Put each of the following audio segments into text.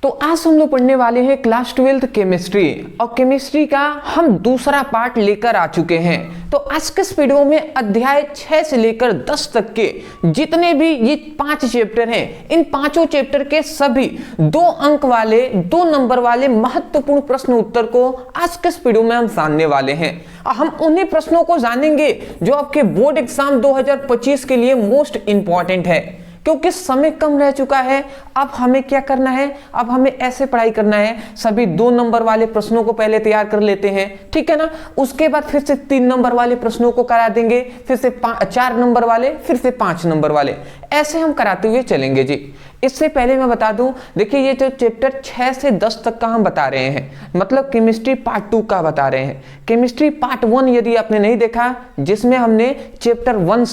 तो आज हम लोग पढ़ने वाले हैं क्लास 12th केमिस्ट्री और केमिस्ट्री का हम दूसरा पार्ट लेकर आ चुके हैं। तो आज के इस वीडियो में अध्याय 6 से लेकर 10 तक के जितने भी ये 5 चैप्टर हैं, इन पांचों चैप्टर के सभी 2 अंक वाले 2 नंबर वाले महत्वपूर्ण प्रश्न उत्तर को आज के इस वीडियो में हम जानने वाले हैं। हम उन्हीं प्रश्नों को जानेंगे जो आपके बोर्ड एग्जाम 2025 के लिए मोस्ट इंपॉर्टेंट है, क्योंकि समय कम रह चुका है। अब हमें क्या करना है, अब हमें ऐसे पढ़ाई करना है, सभी 2 नंबर वाले प्रश्नों को पहले तैयार कर लेते हैं, ठीक है ना। उसके बाद फिर से 3 नंबर वाले प्रश्नों को करा देंगे, फिर से 4 नंबर वाले, फिर से 5 नंबर वाले, ऐसे हम कराते हुए चलेंगे जी। इससे पहले मैं बता दूं, देखिए ये जो चैप्टर 6 से 10 तक का हम बता रहे हैं, मतलब केमिस्ट्री पार्ट 2 का बता रहे हैं। केमिस्ट्री पार्ट 1 यदि आपने नहीं देखा, जिसमें हमने चैप्टर 1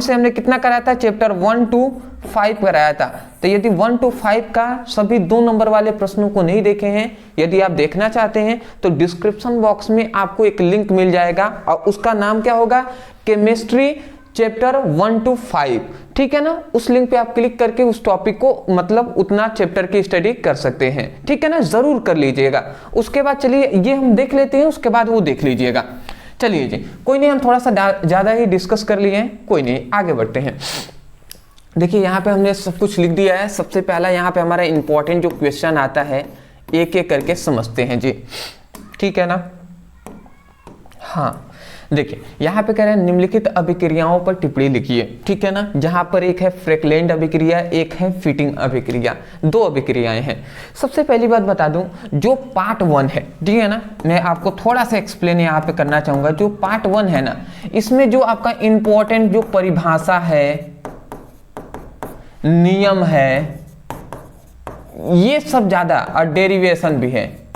से हमने कितना कराया था, चैप्टर 1 to 5 कराया था। तो यदि 1 to 5 का सभी 2 नंबर वाले प्रश्नों को नहीं देखे हैं, यदि आप देखना चाहते हैं तो डिस्क्रिप्शन बॉक्स में आपको एक लिंक मिल जाएगा और उसका नाम क्या होगा, केमिस्ट्री चैप्टर 1 to 5, ठीक है ना। उस लिंक पे आप क्लिक करके उस टॉपिक को, मतलब उतना चैप्टर की स्टडी कर सकते हैं, ठीक है ना, जरूर कर लीजिएगा। उसके बाद चलिए ये हम देख लेते हैं, उसके बाद वो देख लीजिएगा। चलिए जी, कोई नहीं, हम थोड़ा सा ज्यादा ही डिस्कस कर लिए हैं, कोई नहीं, आगे बढ़ते हैं। देखिए यहाँ पे हमने सब कुछ लिख दिया है। सबसे पहला यहाँ पे हमारा इंपॉर्टेंट जो क्वेश्चन आता है, एक एक करके समझते हैं जी, ठीक है ना। हाँ देखिए यहाँ पे कह रहे हैं निम्नलिखित अभिक्रियाओं पर टिप्पणी लिखिए, ठीक है ना। जहां पर एक है फ्रैक्लेंड अभिक्रिया, एक है फिटिंग अभिक्रिया, 2 अभिक्रियाएं हैं। सबसे पहली बात बता दूं, जो पार्ट 1 है, ठीक है ना, मैं आपको थोड़ा सा एक्सप्लेन यहाँ पे करना चाहूंगा। जो पार्ट 1 है ना, इसमें जो आपका इंपॉर्टेंट जो परिभाषा है, नियम है, ये सब ज्यादा, और डेरिवेशन भी है,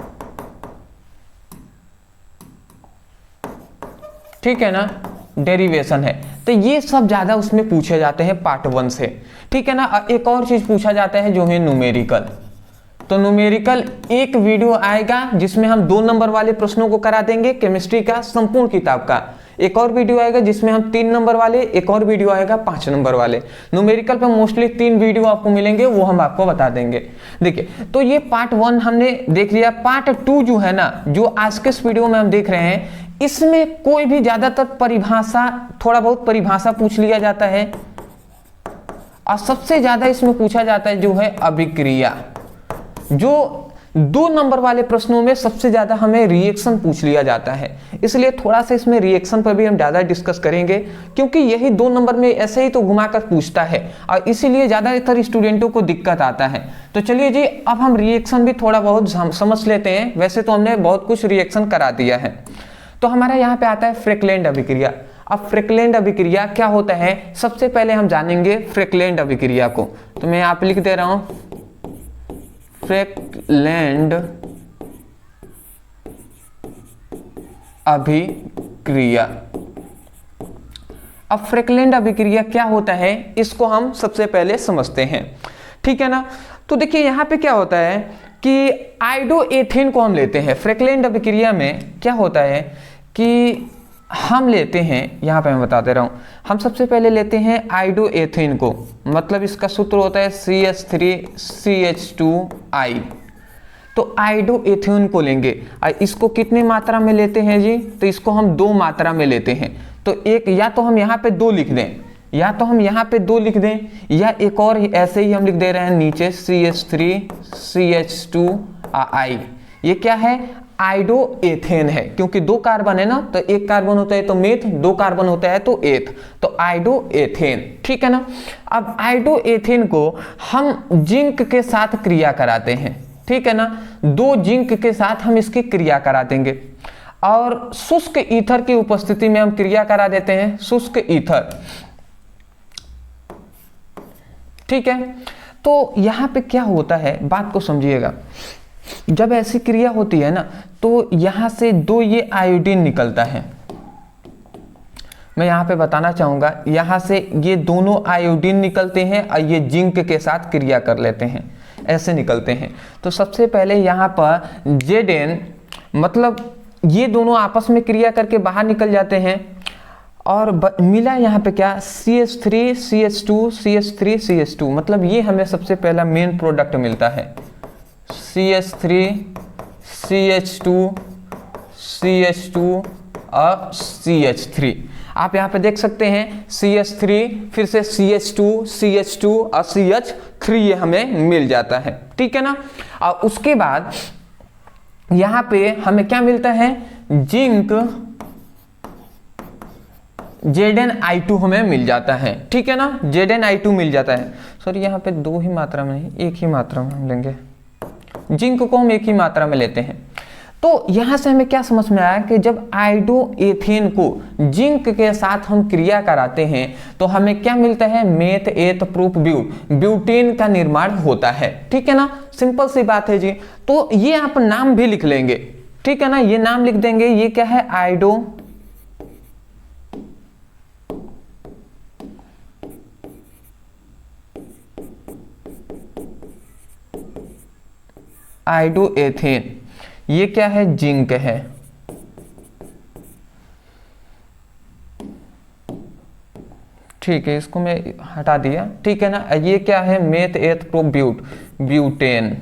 ठीक है ना, डेरिवेशन है। तो ये सब ज्यादा उसमें पूछे जाते हैं पार्ट 1 से, ठीक है ना। एक और चीज पूछा जाता है जो है न्यूमेरिकल। तो न्यूमेरिकल एक वीडियो आएगा जिसमें हम 2 नंबर वाले प्रश्नों को करा देंगे केमिस्ट्री का संपूर्ण किताब का। एक और वीडियो आएगा जिसमें हम 3 नंबर वाले, एक और वीडियो आएगा 5 नंबर वाले। न्यूमेरिकल पे मोस्टली 3 वीडियो आपको मिलेंगे, वो हम आपको बता देंगे। देखिए तो ये पार्ट 1 हमने देख लिया। पार्ट 2 जो है ना, जो आज के इस वीडियो में हम देख रहे हैं, इसमें कोई भी ज्यादातर परिभाषा, थोड़ा बहुत परिभाषा पूछ लिया जाता है, और सबसे ज्यादा इसमें पूछा जाता है जो है अभिक्रिया। जो 2 नंबर वाले प्रश्नों में सबसे ज्यादा हमें रिएक्शन पूछ लिया जाता है, इसलिए थोड़ा सा इसमें रिएक्शन पर भी हम ज्यादा डिस्कस करेंगे, क्योंकि यही 2 नंबर में ऐसे ही तो घुमाकर पूछता है और इसीलिए ज्यादातर स्टूडेंटों को दिक्कत आता है। तो चलिए जी, अब हम रिएक्शन भी थोड़ा बहुत समझ लेते हैं। वैसे तो हमने बहुत कुछ रिएक्शन करा दिया है। तो हमारा यहाँ पे आता है फ्रैक्लेंड अभिक्रिया। अब फ्रैक्लेंड अभिक्रिया क्या होता है, सबसे पहले हम जानेंगे फ्रैक्लेंड अभिक्रिया को। तो मैं यहाँ पे लिख दे रहा हूं, फ्रैक्लेंड अभिक्रिया। अब फ्रैक्लेंड अभिक्रिया क्या होता है, इसको हम सबसे पहले समझते हैं, ठीक है ना। तो देखिए यहाँ पे क्या होता है कि आयोडोएथेन को हम लेते हैं। फ्रैक्लेंड अभिक्रिया में क्या होता है कि हम लेते हैं, यहाँ पे मैं बता दे रहा हूँ, हम सबसे पहले लेते हैं आयोडोएथेन को, मतलब इसका सूत्र होता है CH3CH2I। तो आयोडोएथेन को लेंगे, इसको कितनी मात्रा में लेते हैं जी, तो इसको हम 2 मात्रा में लेते हैं। तो एक, या तो हम यहाँ पे 2 लिख दें, या तो हम यहाँ पे 2 लिख दें, या एक और ऐसे ही हम लिख दे रहे हैं नीचे CH3CH2I। ये क्या है, आयोडोएथेन है, क्योंकि 2 कार्बन है ना, तो 1 कार्बन होता है तो मेथ, 2 कार्बन होता है तो एथ, तो आयोडोएथेन, ठीक है ना। अब आयोडोएथेन को हम जिंक के साथ क्रिया कराते हैं, ठीक है ना। 2 जिंक के साथ हम इसकी क्रिया करा देंगे, और शुष्क ईथर की उपस्थिति में हम क्रिया करा देते हैं, शुष्क ईथर, ठीक है। तो यहां पे क्या होता है, बात को समझिएगा। जब ऐसी क्रिया होती है ना, तो यहां से 2 ये आयोडीन निकलता है। मैं यहां पे बताना चाहूंगा, यहां से ये दोनों आयोडीन निकलते हैं और ये जिंक के साथ क्रिया कर लेते हैं, ऐसे निकलते हैं। तो सबसे पहले यहां पर Zn, मतलब ये दोनों आपस में क्रिया करके बाहर निकल जाते हैं, और मिला यहाँ पे क्या, CH3 CH2 CH3 CH2, मतलब ये हमें सबसे पहला मेन प्रोडक्ट मिलता है, CH3 CH2 CH2 और CH3। आप यहाँ पे देख सकते हैं CH3 फिर से CH2 CH2 और CH3 ये हमें मिल जाता है, ठीक है ना। और उसके बाद यहाँ पे हमें क्या मिलता है, जिंक Zn(I2) हमें मिल जाता है, ठीक है ना, Zn(I2) मिल जाता है। सॉरी यहाँ पे दो ही मात्रा में नहीं, एक ही मात्रा में हम लेंगे, जिंक को हम एक ही मात्रा में लेते हैं। तो यहाँ से हमें क्या समझ में आया कि जब आयोडोएथेन को जिंक के साथ हम क्रिया कराते हैं तो हमें क्या मिलता है, मेथ एथ प्रूफ ब्यूटेन का निर्माण होता है, ठीक है ना। सिंपल सी बात है जी। तो ये आप नाम भी लिख लेंगे, ठीक है ना, ये नाम लिख देंगे। ये क्या है, आयोडोएथेन, ये क्या है, जिंक है। ठीक है, इसको मैं हटा दिया, ठीक है ना। ये क्या है, मेथ एथ प्रो ब्यूटेन।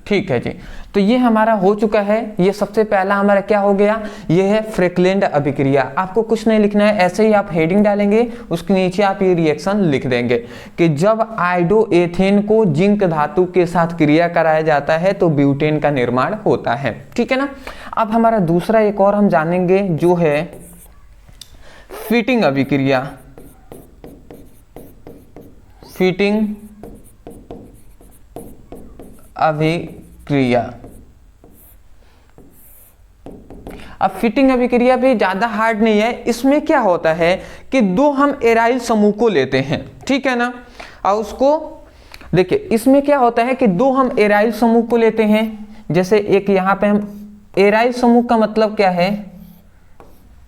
ठीक है जी। तो ये हमारा हो चुका है। ये सबसे पहला हमारा क्या हो गया, ये है फ्रैकलैंड अभिक्रिया। आपको कुछ नहीं लिखना है, ऐसे ही आप हेडिंग डालेंगे, उसके नीचे आप ये रिएक्शन लिख देंगे कि जब आयोडोएथेन को जिंक धातु के साथ क्रिया कराया जाता है तो ब्यूटेन का निर्माण होता है, ठीक है ना। अब हमारा दूसरा एक और हम जानेंगे जो है फिटिंग अभिक्रिया। फिटिंग अभिक्रिया। अब फिटिंग अभिक्रिया भी ज्यादा हार्ड नहीं है। इसमें क्या होता है कि दो हम एराइल समूह को लेते हैं, ठीक है ना, और उसको देखिए, इसमें क्या होता है कि दो हम एराइल समूह को लेते हैं। जैसे एक यहाँ पे हम एराइल समूह का मतलब क्या है,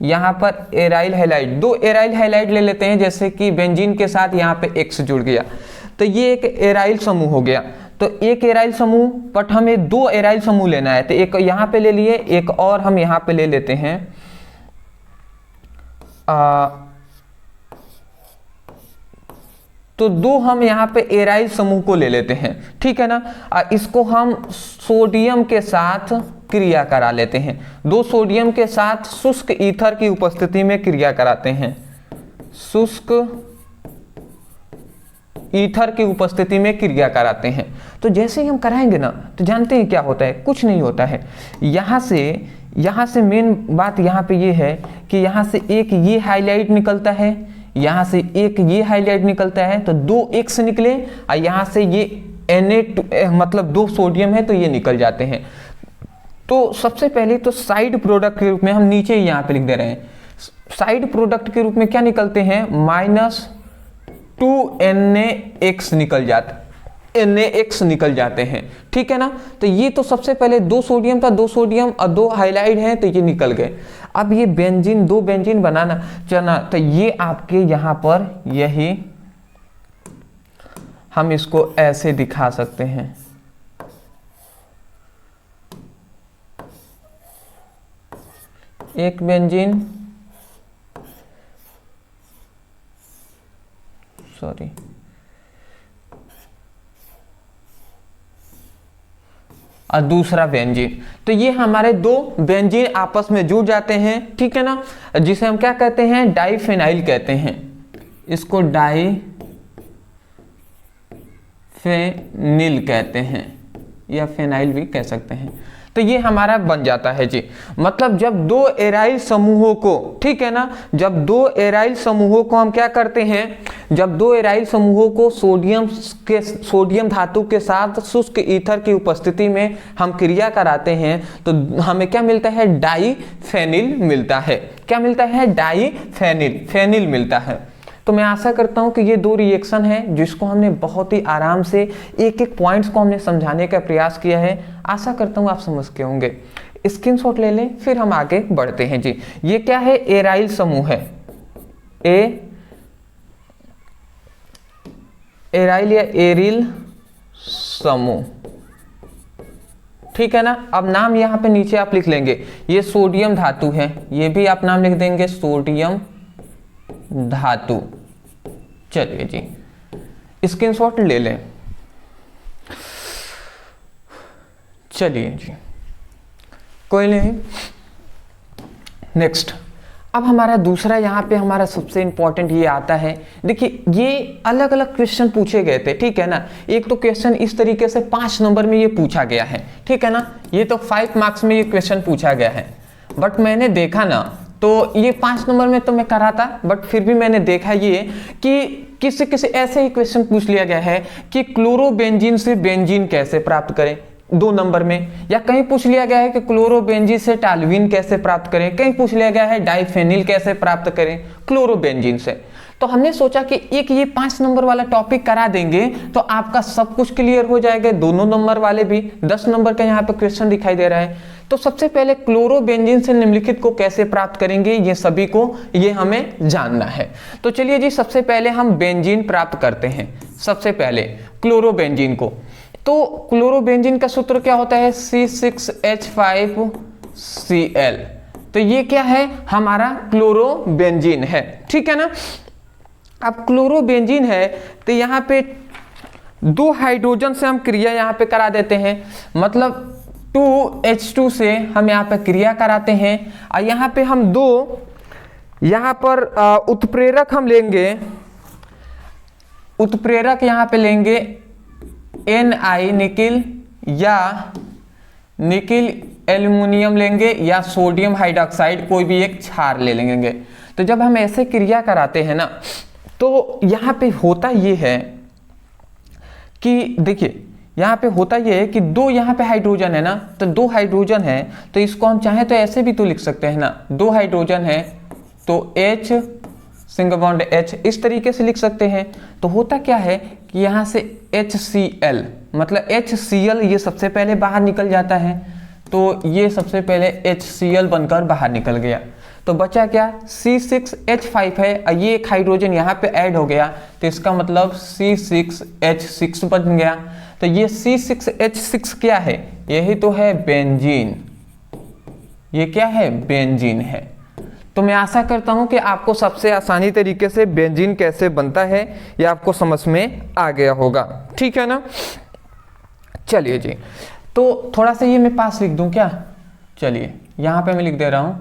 यहाँ पर एराइल हैलाइड, दो एराइल हैलाइड ले लेते हैं, जैसे कि बेंजीन के साथ यहाँ पे X जुड़ गया, तो ये एक एराइल समूह हो गया। तो एक एराइल समूह, बट हमें दो एराइल समूह लेना है, तो एक यहाँ पे ले लिए, एक और हम यहाँ पे ले लेते हैं। तो दो हम यहाँ पे एराइल समूह को ले लेते हैं, ठीक है ना। इसको हम सोडियम के साथ क्रिया करा लेते हैं। दो सोडियम के साथ शुष्क ईथर की उपस्थिति में क्रिया कराते हैं। शुष्क ईथर की उपस्थिति में क्रिया कराते हैं। तो जैसे ही हम कराएंगे ना, तो जानते हैं क्या होता है, कुछ नहीं होता है। यहाँ से मेन बात यहाँ पे ये है कि यहाँ से एक ये हाइलाइट निकलता है, यहाँ से एक ये हाइलाइट निकलता है, तो दो X निकले, और यहाँ से ये Na2 मतलब दो सोडियम है, तो ये निकल जाते हैं। तो सबसे पहले तो साइड प्रोडक्ट के रूप में हम नीचे यहाँ पे लिख दे रहे हैं, साइड प्रोडक्ट के रूप में क्या निकलते हैं, -2NaX निकल जाता, NaX निकल जाते हैं, ठीक है ना। तो ये तो सबसे पहले दो सोडियम था, दो सोडियम और दो हाइलाइड हैं, तो ये निकल गए। अब ये बेंजीन, दो बेंजीन बनाना चलना, तो ये आपके यहाँ पर यही हम इसको ऐसे दिखा सकते हैं। एक बेंजीन, सॉरी, और दूसरा बेंजीन। तो ये हमारे दो बेंजीन आपस में जुड़ जाते हैं, ठीक है ना, जिसे हम क्या कहते हैं, डाइफेनाइल कहते हैं। इसको डाइफेनिल कहते हैं, या फेनाइल भी कह सकते हैं। तो ये हमारा बन जाता है जी। मतलब जब दो एराइल समूहों को, ठीक है ना, जब दो एराइल समूहों को हम क्या करते हैं, जब दो एराइल समूहों को सोडियम धातु के साथ शुष्क ईथर की उपस्थिति में हम क्रिया कराते हैं, तो हमें क्या मिलता है, डाइफेनिल मिलता है। क्या मिलता है, डाइफेनिल मिलता है। तो मैं आशा करता हूं कि ये दो रिएक्शन है जिसको हमने बहुत ही आराम से एक एक पॉइंट्स को हमने समझाने का प्रयास किया है। आशा करता हूं आप समझ के होंगे। स्क्रीनशॉट ले लें, फिर हम आगे बढ़ते हैं जी। ये क्या है, एराइल समूह है, एराइल या एरिल समूह, ठीक है ना। अब नाम यहाँ पे नीचे आप लिख लेंगे, ये सोडियम धातु है, ये भी आप नाम लिख देंगे सोडियम धातु, चलिए जी स्क्रीनशॉट ले लें। चलिए जी कोई नहीं। नेक्स्ट, अब हमारा दूसरा यहाँ पे हमारा सबसे इंपॉर्टेंट ये आता है। देखिए ये अलग अलग क्वेश्चन पूछे गए थे, ठीक है ना। एक तो क्वेश्चन इस तरीके से 5 नंबर में ये पूछा गया है, ठीक है ना। ये तो 5 मार्क्स में ये क्वेश्चन पूछा गया है, बट मैंने देखा ना तो ये 5 नंबर में तो मैं करा था, बट फिर भी मैंने देखा ये कि किसी ऐसे ही क्वेश्चन पूछ लिया गया है कि क्लोरोबेंजीन से बेंजीन कैसे प्राप्त करें 2 नंबर में, या कहीं पूछ लिया गया है कि क्लोरोबेंजीन से टालुइन कैसे प्राप्त करें, कहीं पूछ लिया गया है डाइफेनिल कैसे प्राप्त करें क्लोरोबेंजीन से। तो हमने सोचा कि एक ये 5 नंबर वाला टॉपिक करा देंगे तो आपका सब कुछ क्लियर हो जाएगा, दोनों नंबर वाले भी। 10 नंबर का यहाँ पे क्वेश्चन दिखाई दे रहा है। तो सबसे पहले क्लोरोबेंजीन से निम्नलिखित को कैसे प्राप्त करेंगे, ये सभी को ये हमें जानना है। तो चलिए जी सबसे पहले हम बेंजीन प्राप्त करते हैं। सबसे पहले क्लोरोबेंजीन को, तो क्लोरोबेंजीन का सूत्र क्या होता है, C6H5Cl। तो ये क्या है, हमारा क्लोरोबेंजीन है, ठीक है ना। अब क्लोरोबेंजीन है तो यहाँ पे 2 हाइड्रोजन से हम क्रिया यहाँ पे करा देते हैं, मतलब 2H2 से हम यहाँ पे क्रिया कराते हैं। और यहाँ पे हम 2 यहाँ पर उत्प्रेरक हम लेंगे, उत्प्रेरक यहाँ पे लेंगे Ni निकिल या निकिल एल्युमिनियम लेंगे या सोडियम हाइड्रोक्साइड, कोई भी एक क्षार ले लेंगे। तो जब हम ऐसे क्रिया कराते हैं ना तो यहाँ पे होता ये है कि देखिए यहाँ पे होता ये है कि 2 यहाँ पे हाइड्रोजन है ना, तो 2 हाइड्रोजन है तो इसको हम चाहें तो ऐसे भी तो लिख सकते हैं ना, 2 हाइड्रोजन है तो H सिंगल बॉन्ड H, इस तरीके से लिख सकते हैं। तो होता क्या है कि यहाँ से HCl मतलब HCl ये सबसे पहले बाहर निकल जाता है, तो ये सबसे पहले HCl बनकर बाहर निकल गया। तो बचा क्या, C6H5 है, ये एक हाइड्रोजन यहाँ पे ऐड हो गया तो इसका मतलब C6H6 बन गया। तो ये C6H6 क्या है, यही तो है बेंजीन। ये क्या है, बेंजीन है। तो मैं आशा करता हूं कि आपको सबसे आसानी तरीके से बेंजीन कैसे बनता है ये आपको समझ में आ गया होगा, ठीक है ना। चलिए जी, तो थोड़ा सा ये मैं पास लिख दूं क्या, चलिए यहाँ पे मैं लिख दे रहा हूं,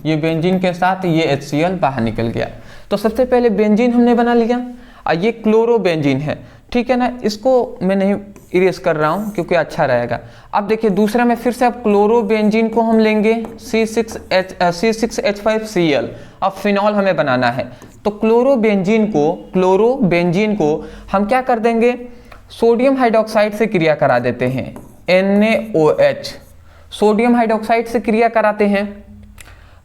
ये बेंजीन के साथ ये HCl बाहर निकल गया। तो सबसे पहले बेंजीन हमने बना लिया और ये क्लोरोबेंजीन है, ठीक है ना। इसको मैं नहीं इरेज कर रहा हूं क्योंकि अच्छा रहेगा। अब देखिए दूसरा में फिर से अब क्लोरोबेंजीन को हम लेंगे C6H5Cl। अब फिनॉल हमें बनाना है तो क्लोरोबेंजीन को हम क्या कर देंगे, सोडियम हाइड्रोक्साइड से क्रिया करा देते हैं, NaOH सोडियम हाइड्रोक्साइड से क्रिया कराते हैं।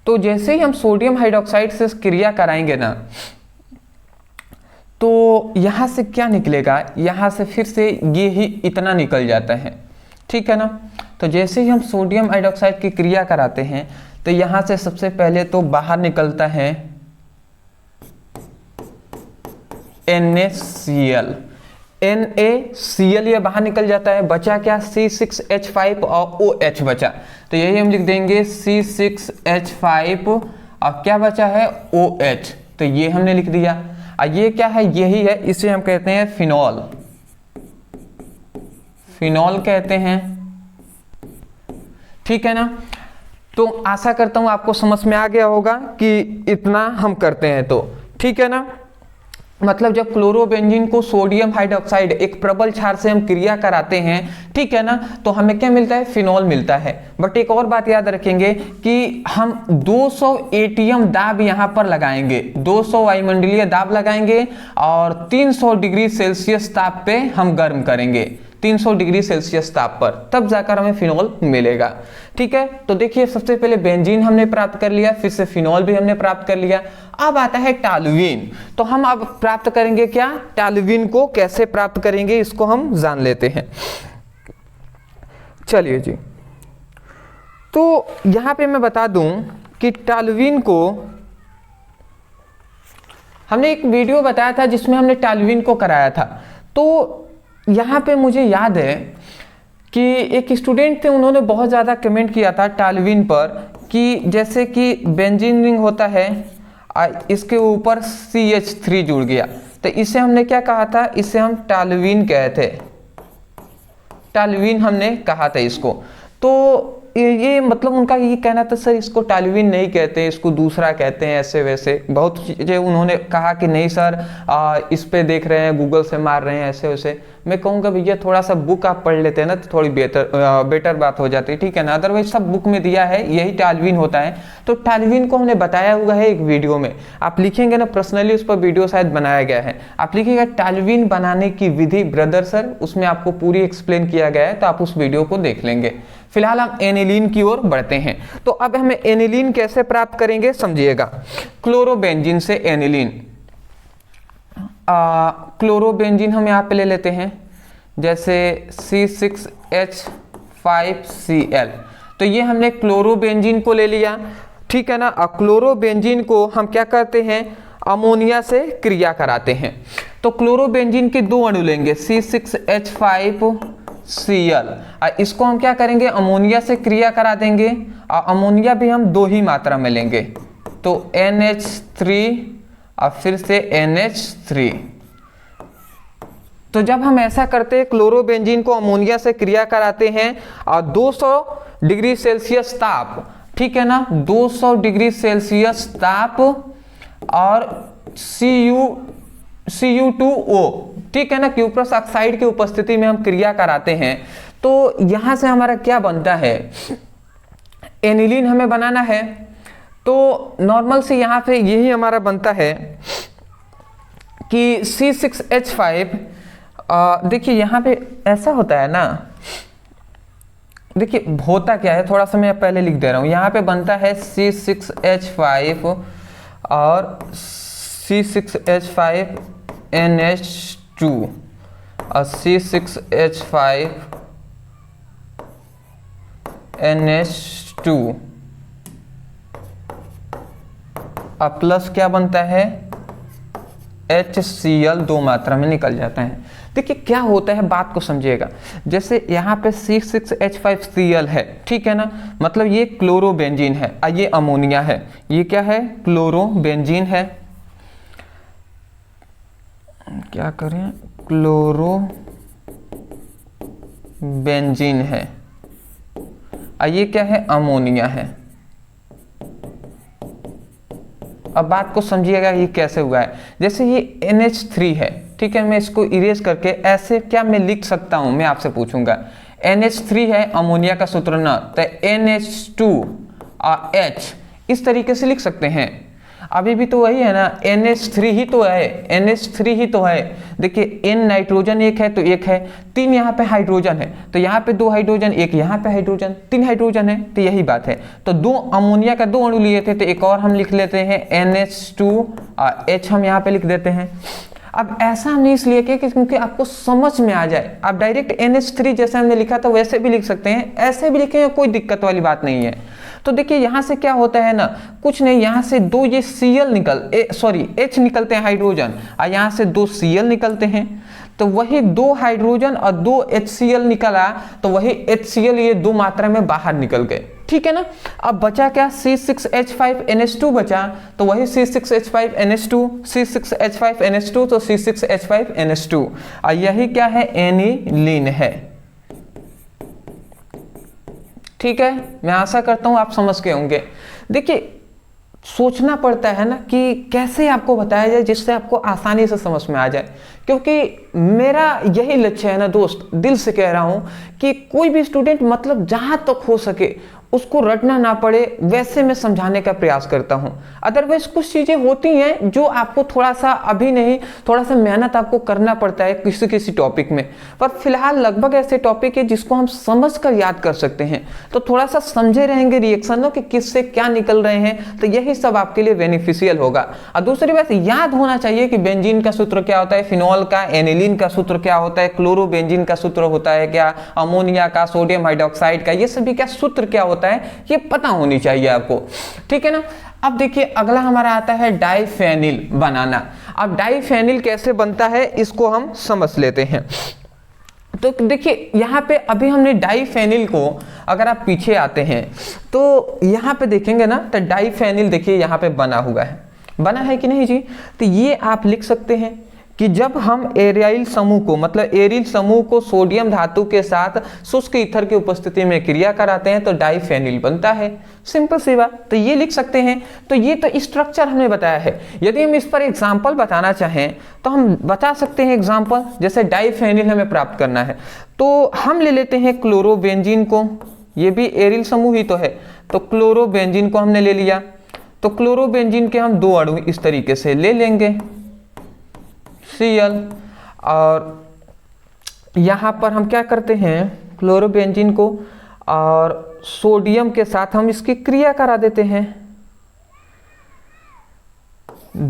तो जैसे ही हम सोडियम हाइड्रोक्साइड से क्रिया कराएंगे ना तो यहाँ से क्या निकलेगा, यहाँ से फिर से ये ही इतना निकल जाता है, ठीक है ना। तो जैसे ही हम सोडियम हाइड्रोक्साइड की क्रिया कराते हैं तो यहाँ से सबसे पहले तो बाहर निकलता है NaCl ये बाहर निकल जाता है। बचा क्या, C6H5 और OH बचा, तो यही हम लिख देंगे C6H5 और क्या बचा है OH, तो ये हमने लिख दिया। और ये क्या है, यही है, इसे हम कहते हैं फिनॉल, फिनॉल कहते हैं, ठीक है ना। तो आशा करता हूं आपको समझ में आ गया होगा कि इतना हम करते हैं तो, ठीक है ना। मतलब जब क्लोरोबेंजीन को सोडियम हाइड्रोक्साइड एक प्रबल क्षार से हम क्रिया कराते हैं, ठीक है ना, तो हमें क्या मिलता है, फिनॉल मिलता है। बट एक और बात याद रखेंगे कि हम 200 ATM दाब यहाँ पर लगाएंगे, 200 वायुमंडलीय दाब लगाएंगे और 300 डिग्री सेल्सियस ताप पे हम गर्म करेंगे, 300 डिग्री सेल्सियस ताप पर, तब जाकर हमें फिनॉल मिलेगा, ठीक है। तो देखिए सबसे पहले बेंजीन हमने प्राप्त कर लिया, फिर से फिनॉल भी हमने प्राप्त कर लिया। अब आता है टालुइन। तो हम अब प्राप्त करेंगे क्या, टालुइन को कैसे प्राप्त करेंगे इसको हम जान लेते हैं। चलिए जी, तो यहां पे मैं बता दूं कि टालुइन को हमने एक वीडियो बताया था जिसमें हमने टालुइन को कराया था। तो यहाँ पे मुझे याद है कि एक स्टूडेंट थे, उन्होंने बहुत ज़्यादा कमेंट किया था टालुइन पर कि जैसे कि बेंजीन रिंग होता है इसके ऊपर CH3 जुड़ गया, तो इसे हमने क्या कहा था, इसे हम टॉल्यूइन कहे थे, टॉल्यूइन हमने कहा था इसको। तो ये मतलब उनका ये कहना था सर इसको टॉल्यूइन नहीं कहते, इसको दूसरा कहते हैं, ऐसे वैसे बहुत चीज़ें उन्होंने कहा कि नहीं सर इस पे देख रहे हैं, गूगल से मार रहे हैं, ऐसे वैसे। मैं कहूँगा भैया थोड़ा सा बुक आप पढ़ लेते हैं ना तो थोड़ी बेटर बात हो जाती है, ठीक है ना। अदरवाइज सब बुक में दिया है यही टॉल्यूइन होता है। तो टॉल्यूइन को हमने बताया हुआ है एक वीडियो में, आप लिखेंगे ना पर्सनली उस पर वीडियो शायद बनाया गया है, आप लिखिएगा टॉल्यूइन बनाने की विधि ब्रदर सर, उसमें आपको पूरी एक्सप्लेन किया गया है, तो आप उस वीडियो को देख लेंगे। फिलहाल हम एनिलीन की ओर बढ़ते हैं। तो अब हमें एनिलीन कैसे प्राप्त करेंगे समझिएगा। क्लोरोबेंजीन से एनिलीन, क्लोरोबेंजीन हम यहाँ पे ले लेते हैं, जैसे C6H5Cl, तो ये हमने क्लोरोबेंजीन को ले लिया, ठीक है ना। क्लोरोबेंजीन को हम क्या करते हैं, अमोनिया से क्रिया कराते हैं। तो क्लोरोबेंजीन के दो अणु लेंगे C6H5Cl, इसको हम क्या करेंगे, अमोनिया से क्रिया करा देंगे, और अमोनिया भी हम दो ही मात्रा में लेंगे, तो NH3 और फिर से NH3। तो जब हम ऐसा करते हैं, क्लोरोबेंजीन को अमोनिया से क्रिया कराते हैं और 200 डिग्री सेल्सियस ताप, ठीक है ना, 200 डिग्री सेल्सियस ताप और Cu2O, ठीक है ना, क्यूप्रस ऑक्साइड की उपस्थिति में हम क्रिया कराते हैं। तो यहां से हमारा क्या बनता है, एनिलीन हमें बनाना है। तो नॉर्मल से यहां पे यही हमारा बनता है कि C6H5, देखिए यहां पे ऐसा होता है ना, देखिए होता क्या है, थोड़ा सा मैं पहले लिख दे रहा हूं। यहां पे बनता है C6H5 और C6H5NH2 और C6H5NH2 और प्लस क्या बनता है, HCl दो मात्रा में निकल जाता है। देखिए क्या होता है, बात को समझिएगा। जैसे यहाँ पे C6H5Cl है, ठीक है ना, मतलब ये क्लोरोबेंजीन है और ये अमोनिया है, ये क्या है, क्लोरोबेंजीन है। क्या करें, क्लोरोबेंजीन है और ये क्या है, अमोनिया है। अब बात को समझिएगा ये कैसे हुआ है। जैसे ये NH3 है, ठीक है, मैं इसको इरेज करके ऐसे क्या मैं लिख सकता हूं, मैं आपसे पूछूंगा। NH3 है, अमोनिया का सूत्र न, तो NH2 और H इस तरीके से लिख सकते हैं। अभी भी तो वही है ना, NH3 ही तो है, NH3 ही तो है। देखिए N नाइट्रोजन एक है तो एक है, 3 यहाँ पे हाइड्रोजन है, तो यहाँ पे 2 हाइड्रोजन, एक यहाँ पे हाइड्रोजन, 3 हाइड्रोजन है, तो यही बात है। तो 2 अमोनिया का 2 अणु लिए थे, तो एक और हम लिख लेते हैं NH2 और H हम यहाँ पे लिख देते हैं। अब ऐसा हमने इसलिए किया क्योंकि आपको समझ में आ जाए। आप डायरेक्ट NH3 जैसे हमने लिखा था वैसे भी लिख सकते हैं, ऐसे भी लिखेंगे, कोई दिक्कत वाली बात नहीं है। तो देखिए यहाँ से क्या होता है ना, कुछ नहीं, यहाँ से 2 ये H निकलते हैं हाइड्रोजन, और यहाँ से 2 Cl निकलते हैं, तो वही 2 हाइड्रोजन और 2 HCl निकला, तो वही HCl ये 2 मात्रा में बाहर निकल गए, ठीक है ना। अब बचा क्या, C6H5NH2 बचा, तो वही C6H5NH2, C6H5NH2, तो C6H5NH2, और यही क्या है, एनिलीन है, ठीक है। मैं आशा करता हूं आप समझ गए होंगे। देखिए सोचना पड़ता है ना कि कैसे आपको बताया जाए जिससे आपको आसानी से समझ में आ जाए, क्योंकि मेरा यही लक्ष्य है ना दोस्त, दिल से कह रहा हूं कि कोई भी स्टूडेंट मतलब जहां तक हो सके उसको रटना ना पड़े, वैसे मैं समझाने का प्रयास करता हूं। अदरवाइज कुछ चीजें होती हैं जो आपको थोड़ा सा अभी नहीं, थोड़ा सा मेहनत आपको करना पड़ता है किसी किसी टॉपिक में, पर फिलहाल लगभग ऐसे टॉपिक है जिसको हम समझ कर याद कर सकते हैं। तो थोड़ा सा समझे रहेंगे रिएक्शनों कि किससे क्या निकल रहे हैं, तो यही सब आपके लिए बेनिफिशियल होगा। और दूसरी बात याद होना चाहिए कि बेंजीन का सूत्र क्या होता है, फिनॉल का, एनिलीन का सूत्र क्या होता है, क्लोरोबेंजीन का सूत्र होता है क्या, अमोनिया का, सोडियम हाइड्रोक्साइड का, ये सभी क्या सूत्र क्या होता है, ये पता होनी चाहिए आपको, ठीक है ना। अब देखिए अगला हमारा आता है डाइफेनिल बनाना। अब डाइफेनिल कैसे बनता है इसको हम समझ लेते हैं। तो देखिए यहाँ पे अभी हमने डाइफेनिल को, अगर आप पीछे आते हैं तो यहाँ पे देखेंगे ना, तो डाइफेनिल देखिए यहाँ पे बना हुआ है, बना है कि नहीं जी। तो ये आप लिख सकते हैं कि जब हम एरियल समूह को मतलब एरिल समूह को सोडियम धातु के साथ शुष्क ईथर की उपस्थिति में क्रिया कराते हैं तो डाइफेनिल बनता है। सिंपल सी बात, तो ये लिख सकते हैं। तो ये तो स्ट्रक्चर हमने बताया है। यदि हम इस पर एग्जाम्पल बताना चाहें तो हम बता सकते हैं एग्जाम्पल, जैसे डाइफेनिल हमें प्राप्त करना है तो हम ले लेते हैं क्लोरोबेंजीन को, ये भी एरिल समूह ही तो है, तो क्लोरोबेंजीन को हमने ले लिया। तो क्लोरोबेंजीन के हम 2 अणु इस तरीके से ले लेंगे Cl, और यहाँ पर हम क्या करते हैं क्लोरोबेंजीन को और सोडियम के साथ हम इसकी क्रिया करा देते हैं।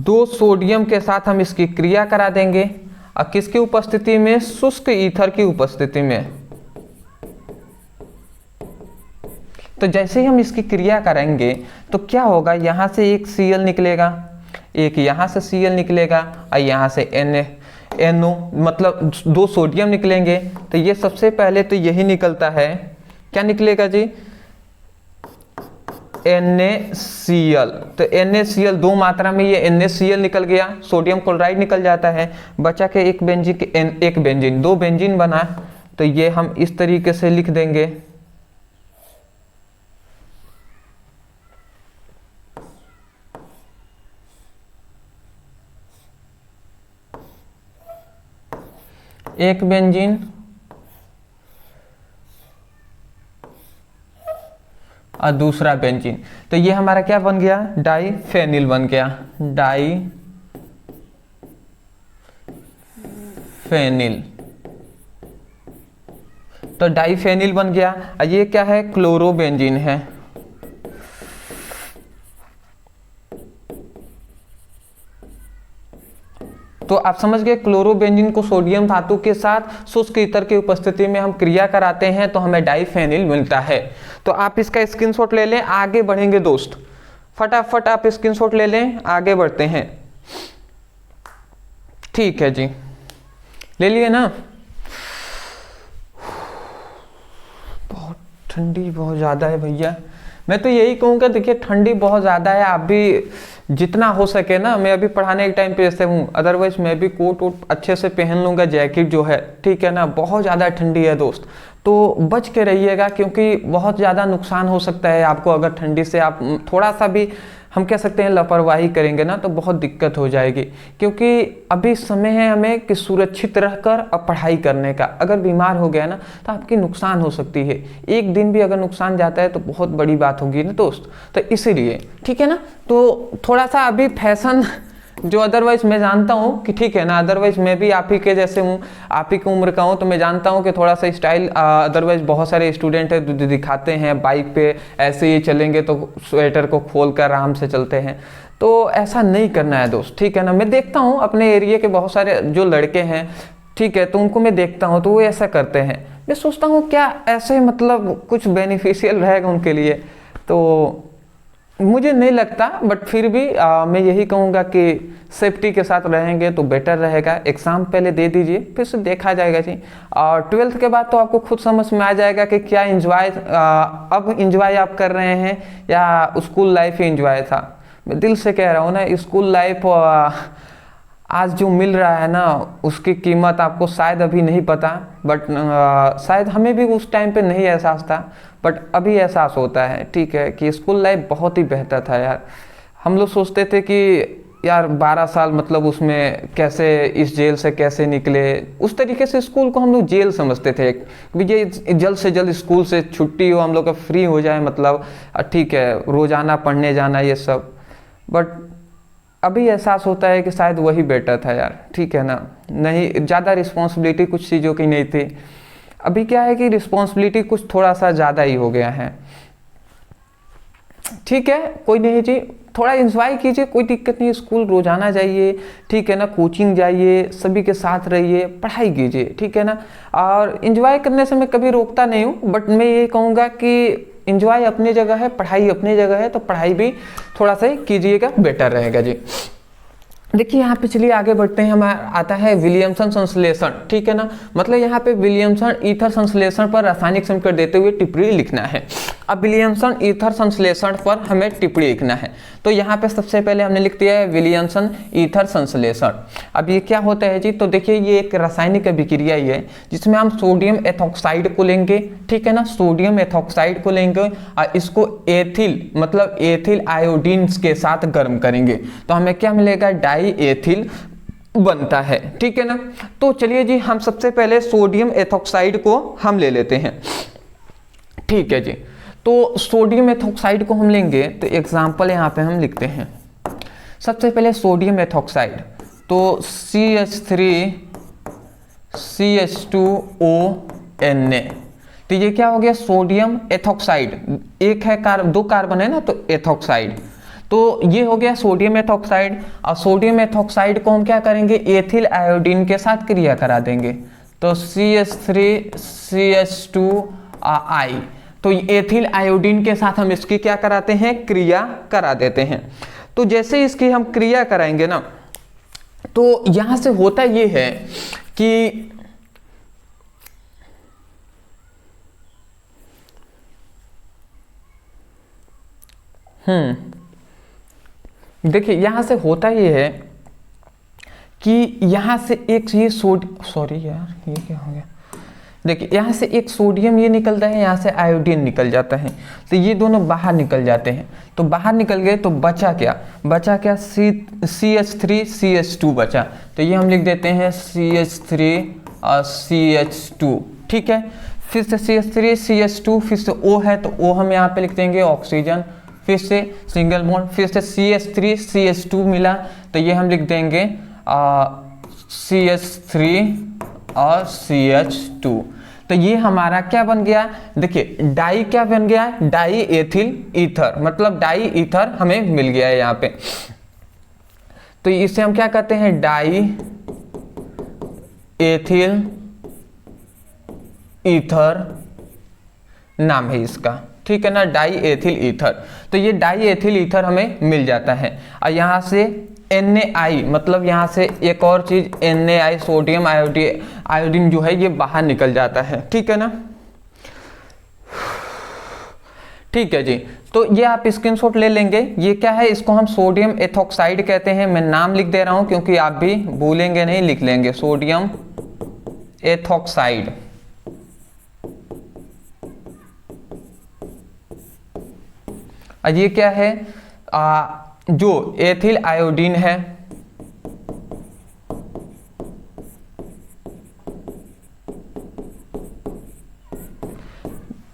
2 सोडियम के साथ हम इसकी क्रिया करा देंगे और किसकी उपस्थिति में, शुष्क ईथर की उपस्थिति में। तो जैसे ही हम इसकी क्रिया करेंगे तो क्या होगा, यहाँ से एक Cl निकलेगा, एक यहाँ से Cl निकलेगा और यहाँ से NO मतलब 2 सोडियम निकलेंगे। तो ये सबसे पहले तो यही निकलता है, क्या निकलेगा जी, NaCl। तो NaCl 2 मात्रा में ये NaCl निकल गया, सोडियम क्लोराइड निकल जाता है, बचा के एक बेंजीन 2 बेंजीन बना। तो ये हम इस तरीके से लिख देंगे, एक बेंजीन और दूसरा बेंजीन। तो ये हमारा क्या बन गया, डाइफेनिल बन गया, डाइफेनिल। तो डाइफेनिल बन गया। और ये क्या है, क्लोरोबेंजीन है। तो आप समझ गए, क्लोरोबेंजीन को सोडियम धातु के साथ शुष्क ईथर की उपस्थिति में हम क्रिया कराते हैं तो हमें डाइफेनिल मिलता है। तो आप इसका स्क्रीनशॉट ले लें, आगे बढ़ेंगे दोस्त, फटाफट आप स्क्रीनशॉट ले लें, आगे बढ़ते हैं। ठीक है जी, ले लिए ना। बहुत ठंडी बहुत ज़्यादा है भैया, मैं तो यही कहूँगा, देखिए ठंडी बहुत ज़्यादा है, आप भी जितना हो सके ना, मैं अभी पढ़ाने के टाइम पे ऐसे हूँ, अदरवाइज मैं भी कोट वोट अच्छे से पहन लूँगा, जैकेट जो है, ठीक है ना। बहुत ज़्यादा ठंडी है दोस्त, तो बच के रहिएगा क्योंकि बहुत ज़्यादा नुकसान हो सकता है आपको अगर ठंडी से आप थोड़ा सा भी, हम कह सकते हैं, लापरवाही करेंगे ना तो बहुत दिक्कत हो जाएगी। क्योंकि अभी समय है हमें कि सुरक्षित रहकर अब पढ़ाई करने का। अगर बीमार हो गया ना तो आपकी नुकसान हो सकती है, एक दिन भी अगर नुकसान जाता है तो बहुत बड़ी बात होगी ना दोस्त। तो इसीलिए ठीक है ना, तो थोड़ा सा अभी फैशन जो अदरवाइज मैं जानता हूँ कि ठीक है ना, अदरवाइज मैं भी आप ही के जैसे हूँ, आप ही की उम्र का हूँ, तो मैं जानता हूँ कि थोड़ा सा स्टाइल, अदरवाइज बहुत सारे स्टूडेंट है जो दिखाते हैं बाइक पे ऐसे ही चलेंगे तो स्वेटर को खोल कर आराम से चलते हैं। तो ऐसा नहीं करना है दोस्त, ठीक है ना। मैं देखता हूँ अपने एरिया के बहुत सारे जो लड़के हैं, ठीक है, तो उनको मैं देखता हूँ तो वो ऐसा करते हैं। मैं सोचता हूँ क्या ऐसे मतलब कुछ बेनिफिशियल रहेगा उनके लिए, तो मुझे नहीं लगता, बट फिर भी मैं यही कहूँगा कि सेफ्टी के साथ रहेंगे तो बेटर रहेगा। एग्ज़ाम पहले दे दीजिए, फिर से देखा जाएगा जी। और 12th के बाद तो आपको खुद समझ में आ जाएगा कि क्या इंजॉय, अब इंजॉय आप कर रहे हैं या स्कूल लाइफ ही इंजॉय था। मैं दिल से कह रहा हूँ ना, स्कूल लाइफ आज जो मिल रहा है ना उसकी कीमत आपको शायद अभी नहीं पता, बट शायद हमें भी उस टाइम पे नहीं एहसास था, बट अभी एहसास होता है, ठीक है, कि स्कूल लाइफ बहुत ही बेहतर था यार। हम लोग सोचते थे कि यार 12 साल मतलब उसमें कैसे इस जेल से कैसे निकले, उस तरीके से स्कूल को हम लोग जेल समझते थे कि ये जल्द से जल्द स्कूल से छुट्टी हो, हम लोग का फ्री हो जाए, मतलब ठीक है रोज़ाना पढ़ने जाना ये सब। बट अभी एहसास होता है कि शायद वही बेटर था यार, ठीक है ना। नहीं, ज़्यादा रिस्पॉन्सिबिलिटी कुछ चीज़ों की नहीं थी। अभी क्या है कि रिस्पॉन्सिबिलिटी कुछ थोड़ा सा ज़्यादा ही हो गया है, ठीक है, कोई नहीं जी, थोड़ा एंजॉय कीजिए, कोई दिक्कत नहीं। स्कूल रोजाना जाइए, ठीक है ना, कोचिंग जाइए, सभी के साथ रहिए, पढ़ाई कीजिए, ठीक है ना। और एंजॉय करने से मैं कभी रोकता नहीं हूँ, बट मैं ये कहूँगा कि एंजॉय अपनी जगह है, पढ़ाई अपनी जगह है, तो पढ़ाई भी थोड़ा सा कीजिएगा, बेटर रहेगा जी। देखिए यहाँ पे चलिए आगे बढ़ते हैं, हमारा आता है विलियमसन संश्लेषण, ठीक है ना। मतलब यहाँ पे विलियमसन ईथर संश्लेषण पर रासायनिक समीकरण देते हुए टिप्पणी लिखना है। अब विलियमसन ईथर संश्लेषण पर हमें टिप्पणी लिखना है। तो यहाँ पे सबसे पहले हमने लिख दिया है विलियमसन ईथर संश्लेषण। अब ये क्या होता है जी, तो देखिए ये एक रासायनिक अभिक्रिया ही है जिसमें हम सोडियम एथॉक्साइड को लेंगे, ठीक है ना, सोडियम एथॉक्साइड को लेंगे और इसको एथिल मतलब एथिल आयोडीन के साथ गर्म करेंगे तो हमें क्या मिलेगा, डाई एथिल बनता है, ठीक है ना। तो चलिए जी हम सबसे पहले सोडियम एथॉक्साइड को हम ले लेते हैं, ठीक है जी। तो सोडियम एथॉक्साइड को हम लेंगे तो एग्जांपल यहाँ पे हम लिखते हैं। सबसे पहले सोडियम एथॉक्साइड तो CH3CH2ONA, तो ये क्या हो गया, सोडियम एथॉक्साइड, एक है दो कार्बन है ना तो एथॉक्साइड, तो ये हो गया सोडियम एथॉक्साइड। और सोडियम एथॉक्साइड को हम क्या करेंगे, एथिल आयोडीन के साथ क्रिया करा देंगे तो CH3CH2I, तो एथिल आयोडीन के साथ हम इसकी क्या कराते हैं, क्रिया करा देते हैं। तो जैसे इसकी हम क्रिया कराएंगे ना तो यहां से होता ये है कि देखिए यहां से होता ये है कि यहां से एक ये सॉरी यार ये क्या हो गया, देखिए यहाँ से एक सोडियम ये निकलता है, यहाँ से आयोडीन निकल जाता है, तो ये दोनों बाहर निकल जाते हैं। तो बाहर निकल गए तो बचा क्या CH3CH2 बचा, तो ये हम लिख देते हैं CH3 और CH2, ठीक है। फिर से CH3CH2, फिर से O है तो O हम यहाँ पे लिख देंगे ऑक्सीजन, फिर से सिंगल बॉन्ड, फिर से CH3CH2 मिला तो ये हम लिख देंगे CH3 और CH2, तो ये हमारा क्या बन गया, देखिए डाई क्या बन गया, डाई एथिल ईथर, मतलब डाई ईथर हमें मिल गया है यहाँ पे। तो इसे हम क्या कहते हैं, डाई एथिल ईथर नाम है इसका, ठीक है ना, डाई एथिल ईथर। तो ये डाई एथिल ईथर हमें मिल जाता है। और यहाँ से NaI मतलब यहाँ से एक और चीज NaI सोडियम आयोडीन जो है ये बाहर निकल जाता है, ठीक है ना, ठीक है जी। तो ये आप स्क्रीनशॉट ले लेंगे। ये क्या है, इसको हम सोडियम एथॉक्साइड कहते हैं, मैं नाम लिख दे रहा हूं क्योंकि आप भी भूलेंगे नहीं, लिख लेंगे सोडियम एथॉक्साइड। ये क्या है, जो एथिल आयोडीन है,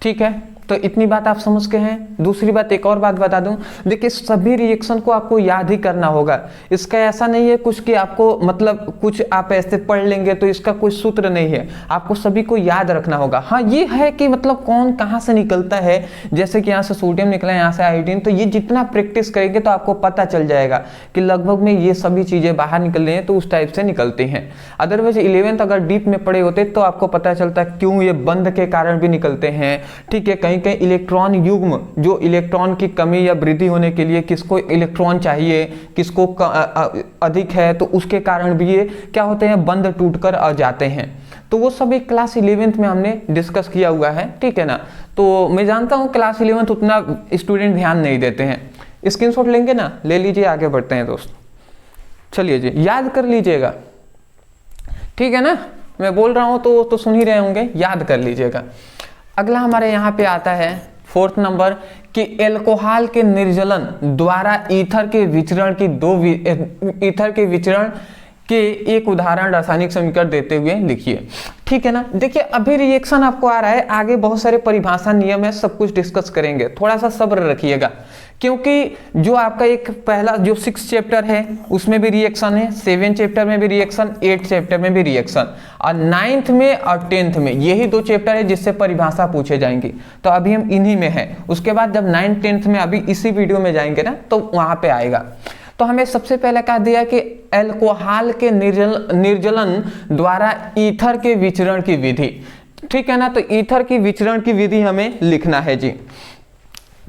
ठीक है। तो इतनी बात आप समझ के हैं। दूसरी बात, एक और बात बता दूं, देखिए सभी रिएक्शन को आपको याद ही करना होगा। इसका ऐसा नहीं है कुछ कि आपको मतलब कुछ आप ऐसे पढ़ लेंगे तो इसका कोई सूत्र नहीं है, आपको सभी को याद रखना होगा। हाँ ये है कि मतलब कौन कहाँ से निकलता है, जैसे कि यहाँ से सोडियम निकला है, यहाँ से आयोडीन, तो ये जितना प्रैक्टिस करेंगे तो आपको पता चल जाएगा कि लगभग में ये सभी चीज़ें बाहर निकल रही हैं तो उस टाइप से निकलती हैं। अदरवाइज 11th अगर डीप में पढ़े होते तो आपको पता चलता क्यों ये बंध के कारण भी निकलते हैं, ठीक है। कहीं इलेक्ट्रॉन युग्म, जो इलेक्ट्रॉन की कमी या वृद्धि होने के लिए किसको इलेक्ट्रॉन चाहिए, किसको अधिक है, तो उसके कारण भी ये क्या होते हैं, बंध टूटकर आ जाते हैं। तो वो सब एक क्लास 11th में हमने डिस्कस किया हुआ है, ठीक है ना। तो मैं जानता हूँ क्लास 11th उतना स्टूडेंट ध्यान नहीं देते हैं। स्क्रीनशॉट लेंगे ना, ले लीजिए, आगे बढ़ते हैं दोस्त। चलिए जी, याद कर लीजिएगा, ठीक है ना। मैं बोल रहा हूँ तो सुन ही रहे होंगे, याद कर लीजिएगा। अगला हमारे यहाँ पे आता है 4th नंबर कि एल्कोहल के निर्जलन द्वारा ईथर के विचरण के एक उदाहरण रासायनिक समीकरण देते हुए लिखिए, ठीक है ना। देखिए अभी रिएक्शन आपको आ रहा है, आगे बहुत सारे परिभाषा नियम है, सब कुछ डिस्कस करेंगे, थोड़ा सा सब्र रखिएगा, क्योंकि जो आपका एक पहला जो 6 चैप्टर है उसमें भी रिएक्शन है, 7 चैप्टर में भी रिएक्शन, 8 चैप्टर में भी रिएक्शन, और 9th में और 10th में यही 2 चैप्टर है जिससे परिभाषा पूछे जाएंगी। तो अभी हम इन्हीं में हैं, उसके बाद जब 9th 10th में अभी इसी वीडियो में जाएंगे ना तो वहां पे आएगा। तो हमें सबसे पहले कहा दिया कि एल्कोहल के निर्जलन द्वारा ईथर के विचरण की विधि, ठीक है ना। तो ईथर की विचरण की विधि हमें लिखना है जी।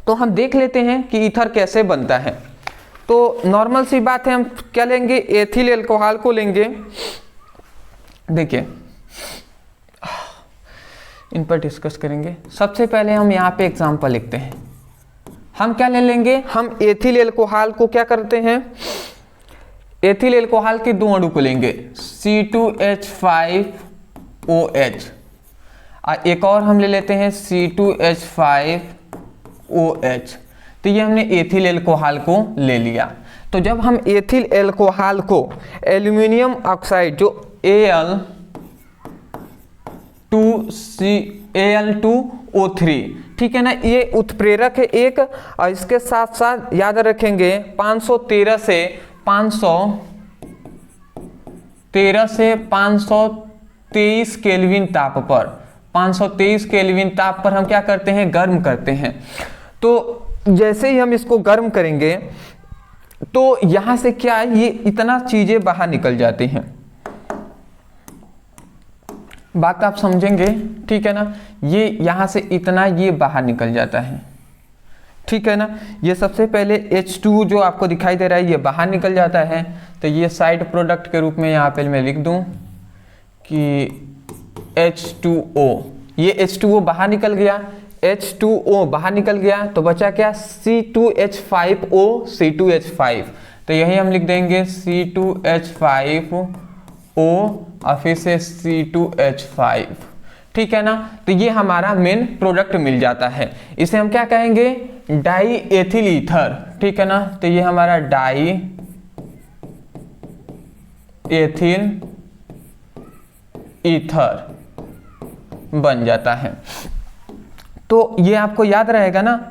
तो हम देख लेते हैं कि ईथर कैसे बनता है। तो नॉर्मल सी बात है, हम क्या लेंगे, एथिल एल्कोहल को लेंगे। देखिए इन पर डिस्कस करेंगे। सबसे पहले हम यहाँ पे एग्जाम्पल लिखते हैं। हम क्या ले लेंगे, हम एथिल एल्कोहल को क्या करते हैं, एथिल एल्कोहल के दो अणु को लेंगे C2H5OH, और एक और हम ले लेते हैं C2H5OH। तो ये हमने एथिल एल्कोहल को ले लिया। तो जब हम एथिल एल्कोहल को एल्यूमिनियम ऑक्साइड जो Al2O3, ठीक है ना, ये उत्प्रेरक है एक, और इसके साथ साथ याद रखेंगे 513 से 523 केल्विन ताप पर, 523 केल्विन ताप पर हम क्या करते हैं, गर्म करते हैं। तो जैसे ही हम इसको गर्म करेंगे तो यहां से क्या है, ये इतना चीजें बाहर निकल जाती हैं। बात आप समझेंगे, ठीक है ना, ये यहां से इतना ये बाहर निकल जाता है, ठीक है ना। ये सबसे पहले H2 जो आपको दिखाई दे रहा है ये बाहर निकल जाता है। तो ये साइड प्रोडक्ट के रूप में यहाँ पे मैं लिख दूं कि H2O, ये H2O बाहर निकल गया, H2O बाहर निकल गया, तो बचा क्या, C2H5O, C2H5। तो यही हम लिख देंगे C2H5O और फिर से C2H5, ठीक है ना। तो ये हमारा मेन प्रोडक्ट मिल जाता है। इसे हम क्या कहेंगे, डाई एथिल ईथर, ठीक है ना। तो ये हमारा डाई एथिल ईथर बन जाता है। तो ये आपको याद रहेगा ना,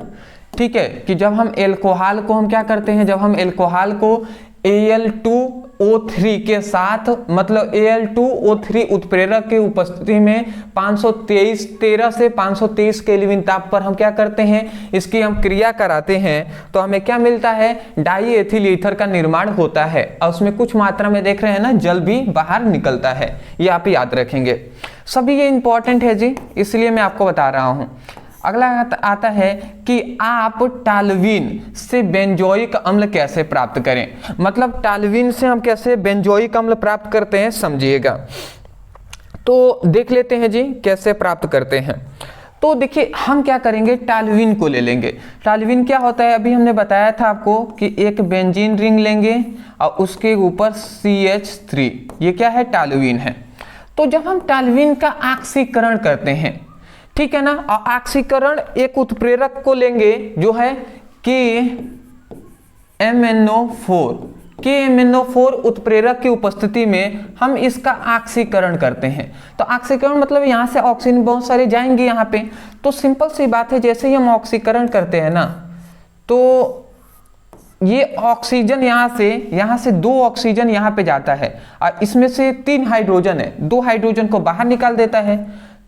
ठीक है, कि जब हम एल्कोहल को हम क्या करते हैं, जब हम एल्कोहल को Al2O3 के साथ, मतलब Al2O3 उत्प्रेरक के उपस्थिति में 13 से 523 केल्विन ताप पर हम क्या करते हैं, इसकी हम क्रिया कराते हैं, तो हमें क्या मिलता है, डाई एथिल ईथर का निर्माण होता है, और उसमें कुछ मात्रा में देख रहे हैं ना जल भी बाहर निकलता है। ये आप याद रखेंगे, सभी ये इंपॉर्टेंट है जी, इसलिए मैं आपको बता रहा हूं। अगला आता है कि आप टालवीन से बेंजोइक अम्ल कैसे प्राप्त करें, मतलब टालवीन से हम कैसे बेंजोइक अम्ल प्राप्त करते हैं, समझिएगा। तो देख लेते हैं जी कैसे प्राप्त करते हैं। तो देखिए हम क्या करेंगे, टालवीन को ले लेंगे। टालवीन क्या होता है, अभी हमने बताया था आपको कि एक बेंजीन रिंग लेंगे और उसके ऊपर CH3, ये क्या है, टालवीन है। तो जब हम टालवीन का ऑक्सीकरण करते हैं, ठीक है ना, और ऑक्सीकरण एक उत्प्रेरक को लेंगे जो है KMnO4 उत्प्रेरक की उपस्थिति में हम इसका ऑक्सीकरण करते हैं। तो ऑक्सीकरण मतलब यहां से ऑक्सीजन बहुत सारे जाएंगे यहाँ पे। तो सिंपल सी बात है, जैसे ही हम ऑक्सीकरण करते हैं ना, तो ये ऑक्सीजन यहाँ से 2 ऑक्सीजन यहाँ पे जाता है, और इसमें से 3 हाइड्रोजन है, 2 हाइड्रोजन को बाहर निकाल देता है।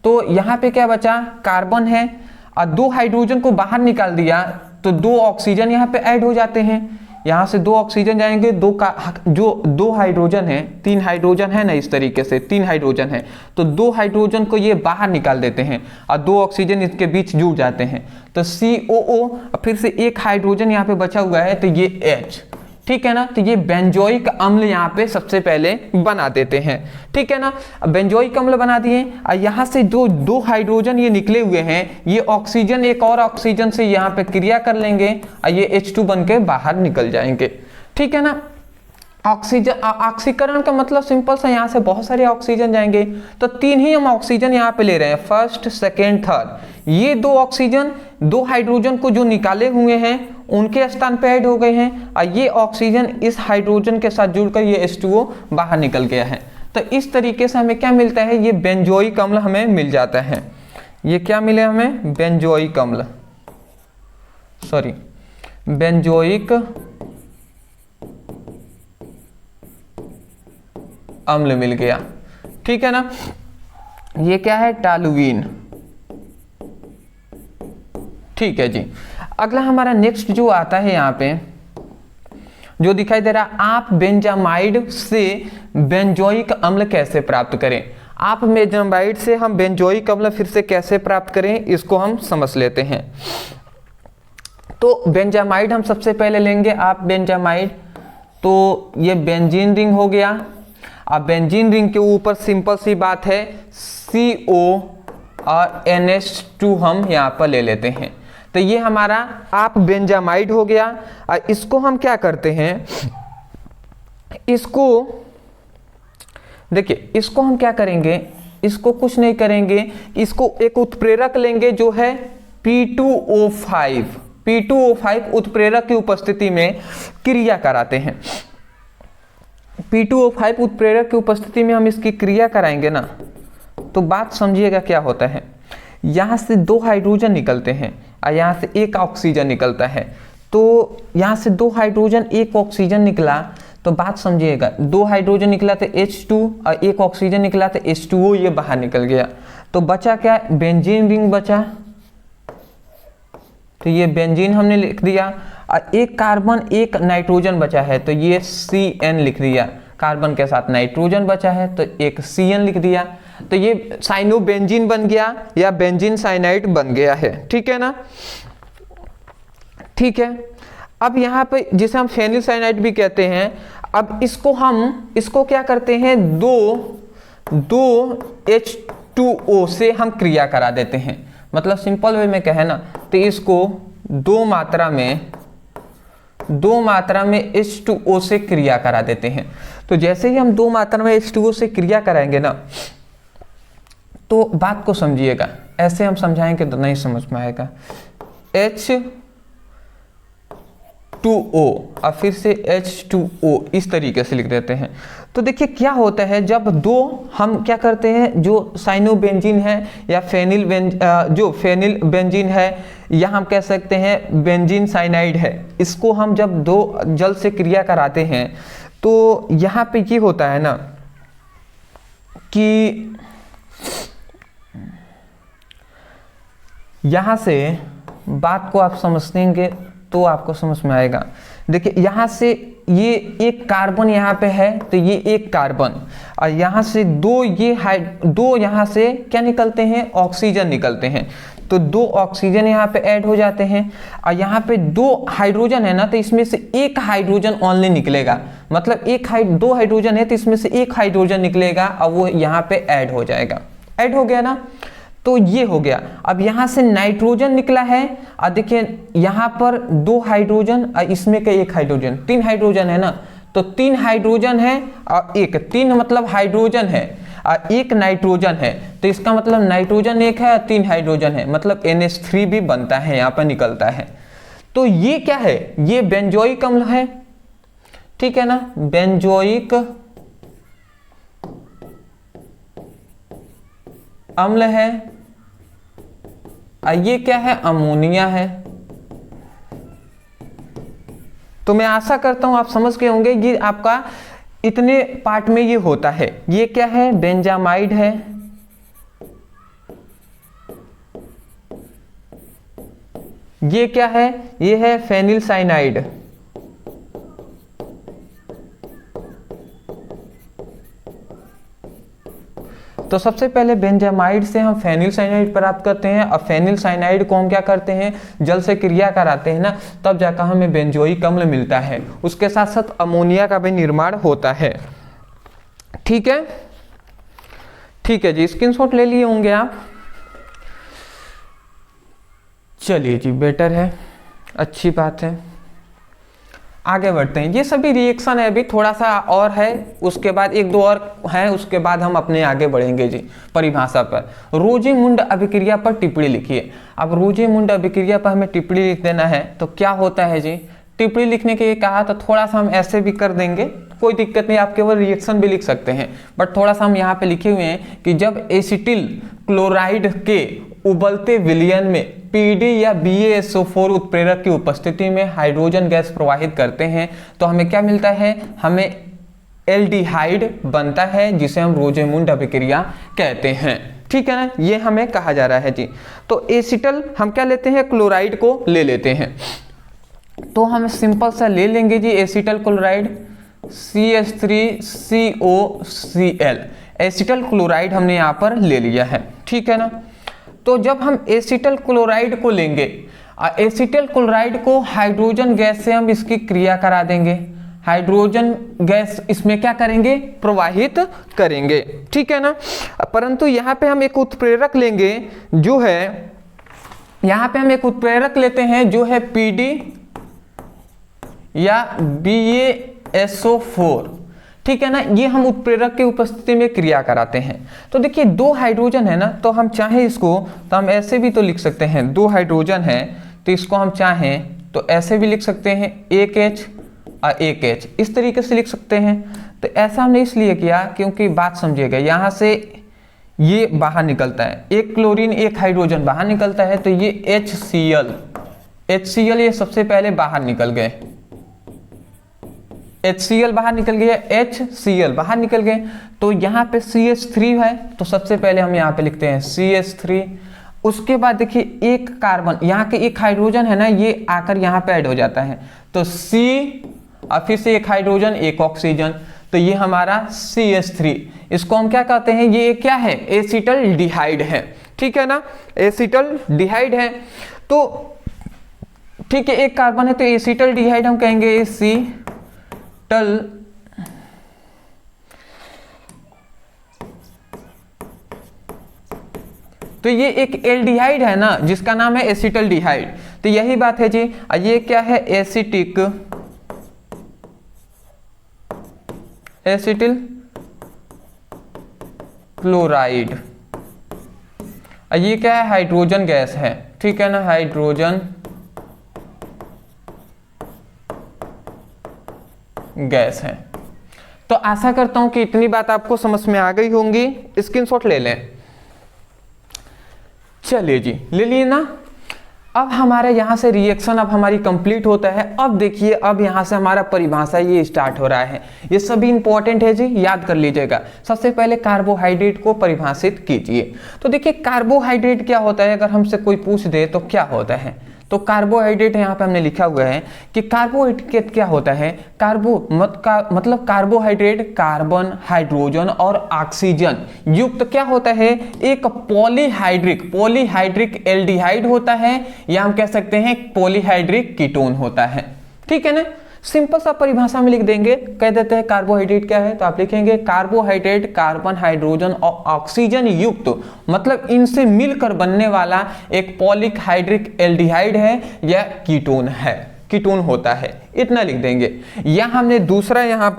तो यहाँ पे क्या बचा, कार्बन है, और 2 हाइड्रोजन को बाहर निकाल दिया, तो 2 ऑक्सीजन यहाँ पे ऐड हो जाते हैं। यहाँ से 2 ऑक्सीजन जाएंगे, जो 2 हाइड्रोजन है, 3 हाइड्रोजन है ना, इस तरीके से 3 हाइड्रोजन है, तो 2 हाइड्रोजन को ये बाहर निकाल देते हैं, और 2 ऑक्सीजन इसके बीच जुड़ जाते हैं। तो COO, फिर से एक हाइड्रोजन यहाँ पे बचा हुआ है, तो ये H, ठीक है ना। तो ये बेंजोइक अम्ल यहाँ पे सबसे पहले बना देते हैं, ठीक है ना। बेंजोइक अम्ल बना दिए, और यहाँ से जो 2 हाइड्रोजन ये निकले हुए हैं, ये ऑक्सीजन एक और ऑक्सीजन से यहाँ पे क्रिया कर लेंगे, और ये H2 बन के बाहर निकल जाएंगे, ठीक है ना। ऑक्सीजन, ऑक्सीकरण का मतलब सिंपल सा, यहाँ से बहुत सारे ऑक्सीजन जाएंगे, तो 3 ही हम ऑक्सीजन यहाँ पे ले रहे हैं, फर्स्ट, सेकेंड, थर्ड। ये 2 ऑक्सीजन 2 हाइड्रोजन को जो निकाले हुए हैं उनके स्थान पे ऐड हो गए हैं, और ये ऑक्सीजन इस हाइड्रोजन के साथ जुड़कर ये H2O बाहर निकल गया है। तो इस तरीके से हमें क्या मिलता है, ये बेंजोइक अम्ल हमें मिल जाता है। ये क्या मिले हमें, बेंजोइक अम्ल, सॉरी बेंजोइक अम्ल मिल गया, ठीक है ना। ये क्या है, टालुवीन, ठीक है जी। अगला हमारा नेक्स्ट जो आता है यहाँ पे जो दिखाई दे रहा है, आप बेंजामाइड से बेंजोइक अम्ल कैसे प्राप्त करें। आप बेंजामाइड से हम बेंजोइक अम्ल फिर से कैसे प्राप्त करें, इसको हम समझ लेते हैं। तो बेंजामाइड हम सबसे पहले लेंगे, आप बेंजामाइड, तो ये बेंजीन रिंग हो गया। अब बेंजीन रिंग के ऊपर सिंपल सी बात है CO और NH2 हम यहाँ पर ले लेते हैं। तो ये हमारा आप बेंजामाइड हो गया। और इसको हम क्या करते हैं, इसको देखिए, इसको हम क्या करेंगे, इसको कुछ नहीं करेंगे, इसको एक उत्प्रेरक लेंगे जो है P2O5। P2O5 उत्प्रेरक की उपस्थिति में क्रिया कराते हैं। P2O5 उत्प्रेरक की उपस्थिति में हम इसकी क्रिया कराएंगे ना, तो बात समझिएगा क्या होता है। यहाँ से 2 हाइड्रोजन निकलते हैं और यहाँ से 1 ऑक्सीजन निकलता है। तो यहाँ से 2 हाइड्रोजन 1 ऑक्सीजन निकला, तो बात समझिएगा, 2 हाइड्रोजन निकला तो H2 और 1 ऑक्सीजन निकला तो H2O, ये बाहर निकल गया। तो बचा क्या, बेंजीन रिंग बचा। तो ये बेंजीन हमने लिख दिया और 1 कार्बन 1 नाइट्रोजन बचा है, तो ये CN लिख दिया। कार्बन के साथ नाइट्रोजन बचा है तो एक CN लिख दिया। तो ये साइनोबेंजीन बन गया या बेंजीन साइनाइड बन गया है। ठीक है ना, ठीक है। अब यहाँ पे जिसे हम फेनिल साइनाइड भी कहते हैं, अब इसको क्या करते हैं, दो H2O से हम क्रिया करा देते हैं। मतलब सिंपल वे में कहे ना, तो इसको 2 मात्रा में H2O से क्रिया करा देते हैं। तो जैसे ही हम 2 मात्रा में H2O से क्रिया कराएंगे ना, तो बात को समझिएगा, ऐसे हम समझाएंगे तो नहीं समझ में आएगा। H2O और फिर से H2O इस तरीके से लिख देते हैं। तो देखिए क्या होता है, जब 2 हम क्या करते हैं, जो साइनोबेंजीन है या जो फेनिल बेंजीन है, या हम कह सकते हैं बेंजीन साइनाइड है, इसको हम जब 2 जल से क्रिया कराते हैं, तो यहाँ पे ये होता है ना कि यहाँ से बात को आप समझेंगे तो आपको समझ में आएगा। देखिए यहाँ से ये 1 कार्बन यहाँ पे है, तो ये 1 कार्बन, और यहाँ से 2 यहाँ से क्या निकलते हैं, ऑक्सीजन निकलते हैं। तो 2 ऑक्सीजन यहाँ पे ऐड हो जाते हैं, और यहाँ पे 2 हाइड्रोजन है ना, तो इसमें से 1 हाइड्रोजन ओनली निकलेगा। मतलब 2 हाइड्रोजन है तो इसमें से 1 हाइड्रोजन निकलेगा और वो यहाँ पे ऐड हो जाएगा। ऐड हो गया ना, तो ये हो गया। अब यहाँ से नाइट्रोजन निकला है, और देखिए यहाँ पर 2 हाइड्रोजन और इसमें का 1 हाइड्रोजन, 3 हाइड्रोजन है ना, तो 3 हाइड्रोजन है और 3 मतलब हाइड्रोजन है और 1 नाइट्रोजन है। तो इसका मतलब नाइट्रोजन 1 है और 3 हाइड्रोजन है, मतलब NH3 भी बनता है, यहाँ पर निकलता है। तो ये क्या है, ये बेंजोइक अम्ल है। ठीक है ना, बेंजोइक अम्ल है। और ये क्या है, अमोनिया है। तो मैं आशा करता हूं आप समझ गए होंगे, ये आपका इतने पार्ट में ये होता है। ये क्या है, बेंजामाइड है। ये क्या है, ये है फेनिल साइनाइड। तो सबसे पहले बेंजामाइड से हम फेनिल साइनाइड प्राप्त करते हैं, और फेनिल साइनाइड को हम क्या करते हैं, जल से क्रिया कराते हैं ना, तब जाकर हमें बेंजोइक अम्ल मिलता है। उसके साथ साथ अमोनिया का भी निर्माण होता है। ठीक है, ठीक है जी, स्क्रीनशॉट ले लिए होंगे आप। चलिए जी, बेटर है, अच्छी बात है। आगे बढ़ते हैं। ये सभी रिएक्शन है, अभी थोड़ा सा और है, उसके बाद 1-2 और है, उसके बाद हम अपने आगे बढ़ेंगे जी परिभाषा पर। रोजे-मुंड अभिक्रिया पर टिप्पणी लिखिए। अब रोजे-मुंड अभिक्रिया पर हमें टिप्पणी लिख देना है, तो क्या होता है जी, टिप्पणी लिखने के लिए कहा तो थोड़ा सा हम ऐसे भी कर देंगे, कोई दिक्कत नहीं, आप केवल रिएक्शन भी लिख सकते हैं, बट थोड़ा सा हम यहाँ पे लिखे हुए हैं कि जब एसिटिल क्लोराइड के उबलते विलयन में PD या BaSO4 उत्प्रेरक की उपस्थिति में हाइड्रोजन गैस प्रवाहित करते हैं, तो हमें क्या मिलता है, हमें एल्डिहाइड बनता है, जिसे हम रोजे-मुंड अभिक्रिया कहते हैं। ठीक है ना, ये हमें कहा जा रहा है जी। तो एसिटल हम क्या लेते हैं, क्लोराइड को ले लेते हैं। तो हम सिंपल सा ले लेंगे जी acetyl chloride, CH3COCl। Acetyl chloride हमने यहाँ पर ले लिया है। ठीक है ना, तो जब हम एसिटल क्लोराइड को लेंगे, एसिटल क्लोराइड को हाइड्रोजन गैस से हम इसकी क्रिया करा देंगे। हाइड्रोजन गैस इसमें क्या करेंगे, प्रवाहित करेंगे, ठीक है ना। परंतु यहाँ पे हम एक उत्प्रेरक लेंगे जो है, यहाँ पे हम एक उत्प्रेरक लेते हैं जो है PD या BaSO4, ठीक है ना। ये हम उत्प्रेरक की उपस्थिति में क्रिया कराते हैं। तो देखिए 2 हाइड्रोजन है ना, तो हम चाहें इसको तो हम ऐसे भी तो लिख सकते हैं, 2 हाइड्रोजन है तो इसको हम चाहें तो ऐसे भी लिख सकते हैं, एक H और एक H, इस तरीके से लिख सकते हैं। तो ऐसा हमने इसलिए किया क्योंकि बात समझिएगा, यहाँ से ये बाहर निकलता है, एक क्लोरीन एक हाइड्रोजन बाहर निकलता है, तो ये HCl ये सबसे पहले बाहर निकल गए, HCl बाहर निकल गया, HCl बाहर निकल गए। तो यहाँ पे CH3 है, तो सबसे पहले हम यहाँ पे लिखते हैं CH3। उसके बाद देखिए एक कार्बन, यहाँ के एक हाइड्रोजन है ना, ये आकर यहाँ पे ऐड हो जाता है, तो C और फिर से एक हाइड्रोजन एक ऑक्सीजन, तो ये हमारा CH3। इसको हम क्या कहते हैं, ये क्या है, एसिटल्डिहाइड है, ठीक है ना, एसिटल्डिहाइड है। तो ठीक है, एक कार्बन है तो एसिटल्डिहाइड हम कहेंगे तो ये एक एल्डिहाइड है ना जिसका नाम है एसिटल्डिहाइड, तो यही बात है जी। ये क्या है, एसिटिल क्लोराइड। ये क्या है, हाइड्रोजन गैस है, ठीक है ना, हाइड्रोजन गैस है। तो आशा करता हूं कि इतनी बात आपको समझ में आ गई होंगी। स्क्रीनशॉट ले लें। चलिए जी, ले लिए ना। अब हमारे यहाँ से रिएक्शन अब हमारी कंप्लीट होता है। अब देखिए, अब यहाँ से हमारा परिभाषा ये स्टार्ट हो रहा है। ये सभी इंपॉर्टेंट है जी, याद कर लीजिएगा। सबसे पहले कार्बोहाइड्रेट को परिभाषित कीजिए। तो देखिए कार्बोहाइड्रेट क्या होता है, अगर हमसे कोई पूछ दे तो क्या होता है, तो कार्बोहाइड्रेट यहाँ पे हमने लिखा हुआ है कि कार्बोहाइड्रेट क्या होता है, मतलब कार्बोहाइड्रेट कार्बन, हाइड्रोजन और ऑक्सीजन युक्त क्या होता है, एक पॉलीहाइड्रिक एल्डिहाइड होता है, या हम कह सकते हैं पॉलीहाइड्रिक कीटोन होता है, ठीक है ना। सिंपल सा परिभाषा में लिख देंगे, कह देते हैं कार्बोहाइड्रेट क्या है, तो आप लिखेंगे कार्बोहाइड्रेट कार्बन, हाइड्रोजन और ऑक्सीजन युक्त, मतलब इनसे मिलकर बनने वाला एक पॉलीहाइड्रिक एल्डिहाइड है या कीटोन है, कीटोन होता है, इतना लिख देंगे। या हमने दूसरा यहाँ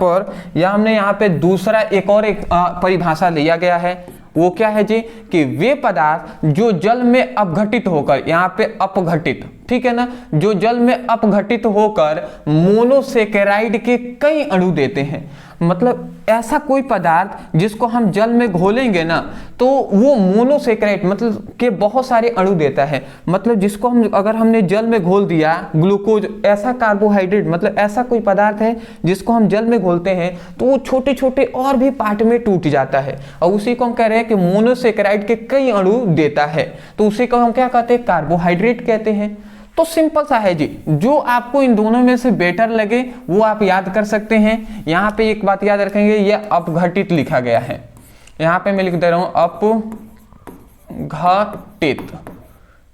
पे दूसरा एक परिभाषा लिया गया है, वो क्या है जी, कि वे पदार्थ जो जल में अपघटित होकर, यहाँ पे अपघटित, ठीक है ना, जो जल में अपघटित होकर मोनोसेकेराइड के कई अणु देते हैं। मतलब ऐसा कोई पदार्थ जिसको हम जल में घोलेंगे ना तो वो मोनोसेकेराइड मतलब के बहुत सारे अणु देता है। मतलब जिसको हम अगर हमने जल में घोल दिया, ग्लूकोज, ऐसा कार्बोहाइड्रेट मतलब ऐसा कोई पदार्थ है जिसको हम जल में घोलते हैं तो वो छोटे छोटे और भी पार्ट में टूट जाता है, और उसी को हम कह रहे हैं कि मोनोसेकेराइड के कई अणु देता है, तो उसी को हम क्या कहते हैं, कार्बोहाइड्रेट कहते हैं। तो सिंपल सा है जी, जो आपको इन दोनों में से बेटर लगे वो आप याद कर सकते हैं। यहाँ पे एक बात याद रखेंगे, ये अपघटित लिखा गया है, यहाँ पे मैं लिख दे रहा हूं अपघटित,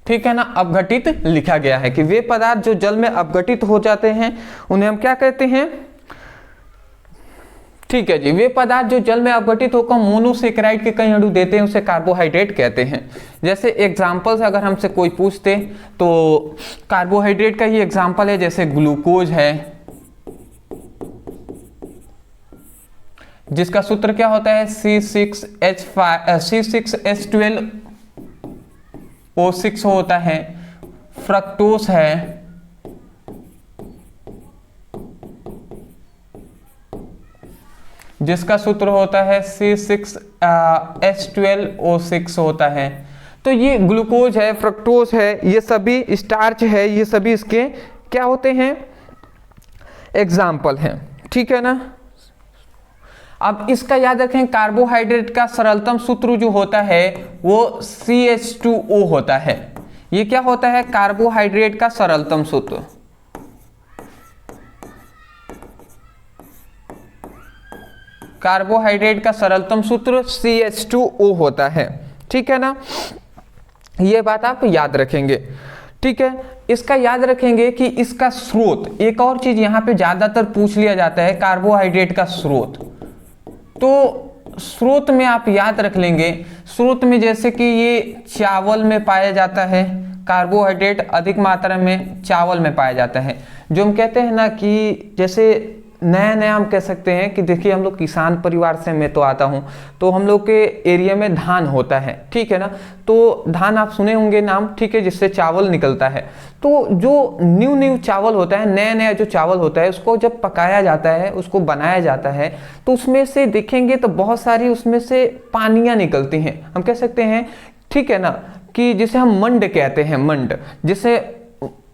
ठीक है ना, अपघटित लिखा गया है कि वे पदार्थ जो जल में अपघटित हो जाते हैं उन्हें हम क्या कहते हैं, ठीक है जी, वे पदार्थ जो जल में अपघटित होकर मोनोसेकेराइड के कई अणु देते हैं उसे कार्बोहाइड्रेट कहते हैं। जैसे एग्जांपल्स अगर हमसे कोई पूछते तो कार्बोहाइड्रेट का ही एग्जांपल है, जैसे ग्लूकोज है जिसका सूत्र क्या होता है C6H12O6 होता है। फ्रक्टोस है जिसका सूत्र होता है C6H12O6 होता है। तो ये ग्लूकोज है, फ्रक्टोज है, ये सभी स्टार्च है, ये सभी इसके क्या होते हैं, एग्जाम्पल हैं, ठीक है ना। अब इसका याद रखें, कार्बोहाइड्रेट का सरलतम सूत्र जो होता है वो CH2O होता है। ये क्या होता है, कार्बोहाइड्रेट का सरलतम सूत्र, कार्बोहाइड्रेट का सरलतम सूत्र CH2O होता है, ठीक है ना। ये बात आप याद रखेंगे। ठीक है, इसका याद रखेंगे कि इसका स्रोत, एक और चीज यहाँ पे ज्यादातर पूछ लिया जाता है, कार्बोहाइड्रेट का स्रोत। तो स्रोत में आप याद रख लेंगे, स्रोत में जैसे कि ये चावल में पाया जाता है, कार्बोहाइड्रेट अधिक मात्रा में चावल में पाया जाता है। जो हम कहते हैं ना कि जैसे नया नया हम कह सकते हैं कि देखिए हम लोग किसान परिवार से मैं तो आता हूँ, तो हम लोग के एरिया में धान होता है, ठीक है ना। तो धान आप सुने होंगे नाम, ठीक है, जिससे चावल निकलता है। तो जो न्यू चावल होता है, नया नया जो चावल होता है, उसको जब पकाया जाता है, उसको बनाया जाता है, तो उसमें से देखेंगे तो बहुत सारी उसमें से पानियाँ निकलती हैं, हम कह सकते हैं, ठीक है ना, कि जिसे हम मंड कहते हैं, मंड, जिसे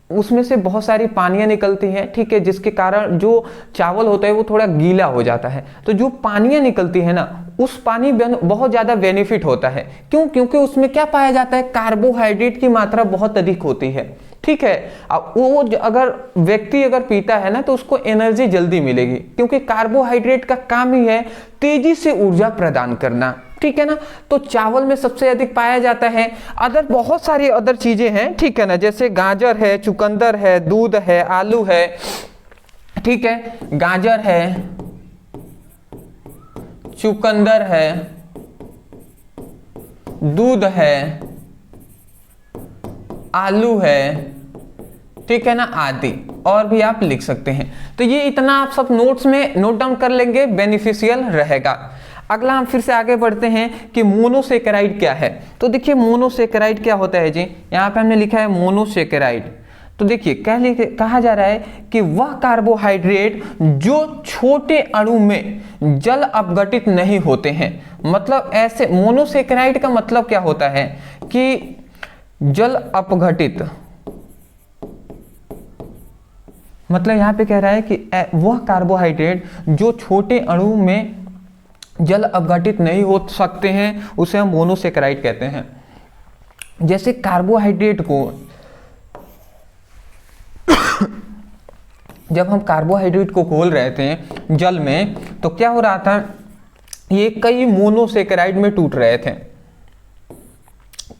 उसमें से बहुत सारी पानियाँ निकलती हैं, ठीक है, जिसके कारण जो चावल होता है वो थोड़ा गीला हो जाता है। तो जो पानियाँ निकलती है ना, उस पानी बहुत ज़्यादा बेनिफिट होता है। क्यों? क्योंकि उसमें क्या पाया जाता है, कार्बोहाइड्रेट की मात्रा बहुत अधिक होती है, ठीक है। अब वो अगर व्यक्ति अगर पीता है ना, तो उसको एनर्जी जल्दी मिलेगी, क्योंकि कार्बोहाइड्रेट का काम ही है तेजी से ऊर्जा प्रदान करना, ठीक है ना। तो चावल में सबसे अधिक पाया जाता है। अदर बहुत सारी अदर चीजें हैं, ठीक है ना, जैसे गाजर है, चुकंदर है, दूध है, आलू है, ठीक है, गाजर है, चुकंदर है, दूध है, आलू है, ठीक है ना, आदि और भी आप लिख सकते हैं। तो ये इतना आप सब नोट्स में नोट डाउन कर लेंगे, बेनिफिशियल रहेगा। अगला हम फिर से आगे बढ़ते हैं कि मोनोसेकेराइड क्या है। तो देखिए मोनोसेकेराइड क्या होता है जी, यहाँ पे हमने लिखा है मोनोसेकेराइड। तो देखिए कहा जा रहा है कि वह कार्बोहाइड्रेट जो छोटे अणु में जल अपघटित नहीं होते हैं। मतलब ऐसे मोनोसेकेराइड का मतलब क्या होता है कि जल अपघटित, मतलब यहाँ पे कह रहा है कि वह कार्बोहाइड्रेट जो छोटे अणु में जल अपघटित नहीं हो सकते हैं, उसे हम मोनोसेकेराइड कहते हैं। जैसे कार्बोहाइड्रेट को जब हम कार्बोहाइड्रेट को घोल रहे थे जल में, तो क्या हो रहा था, ये कई मोनोसेकेराइड में टूट रहे थे।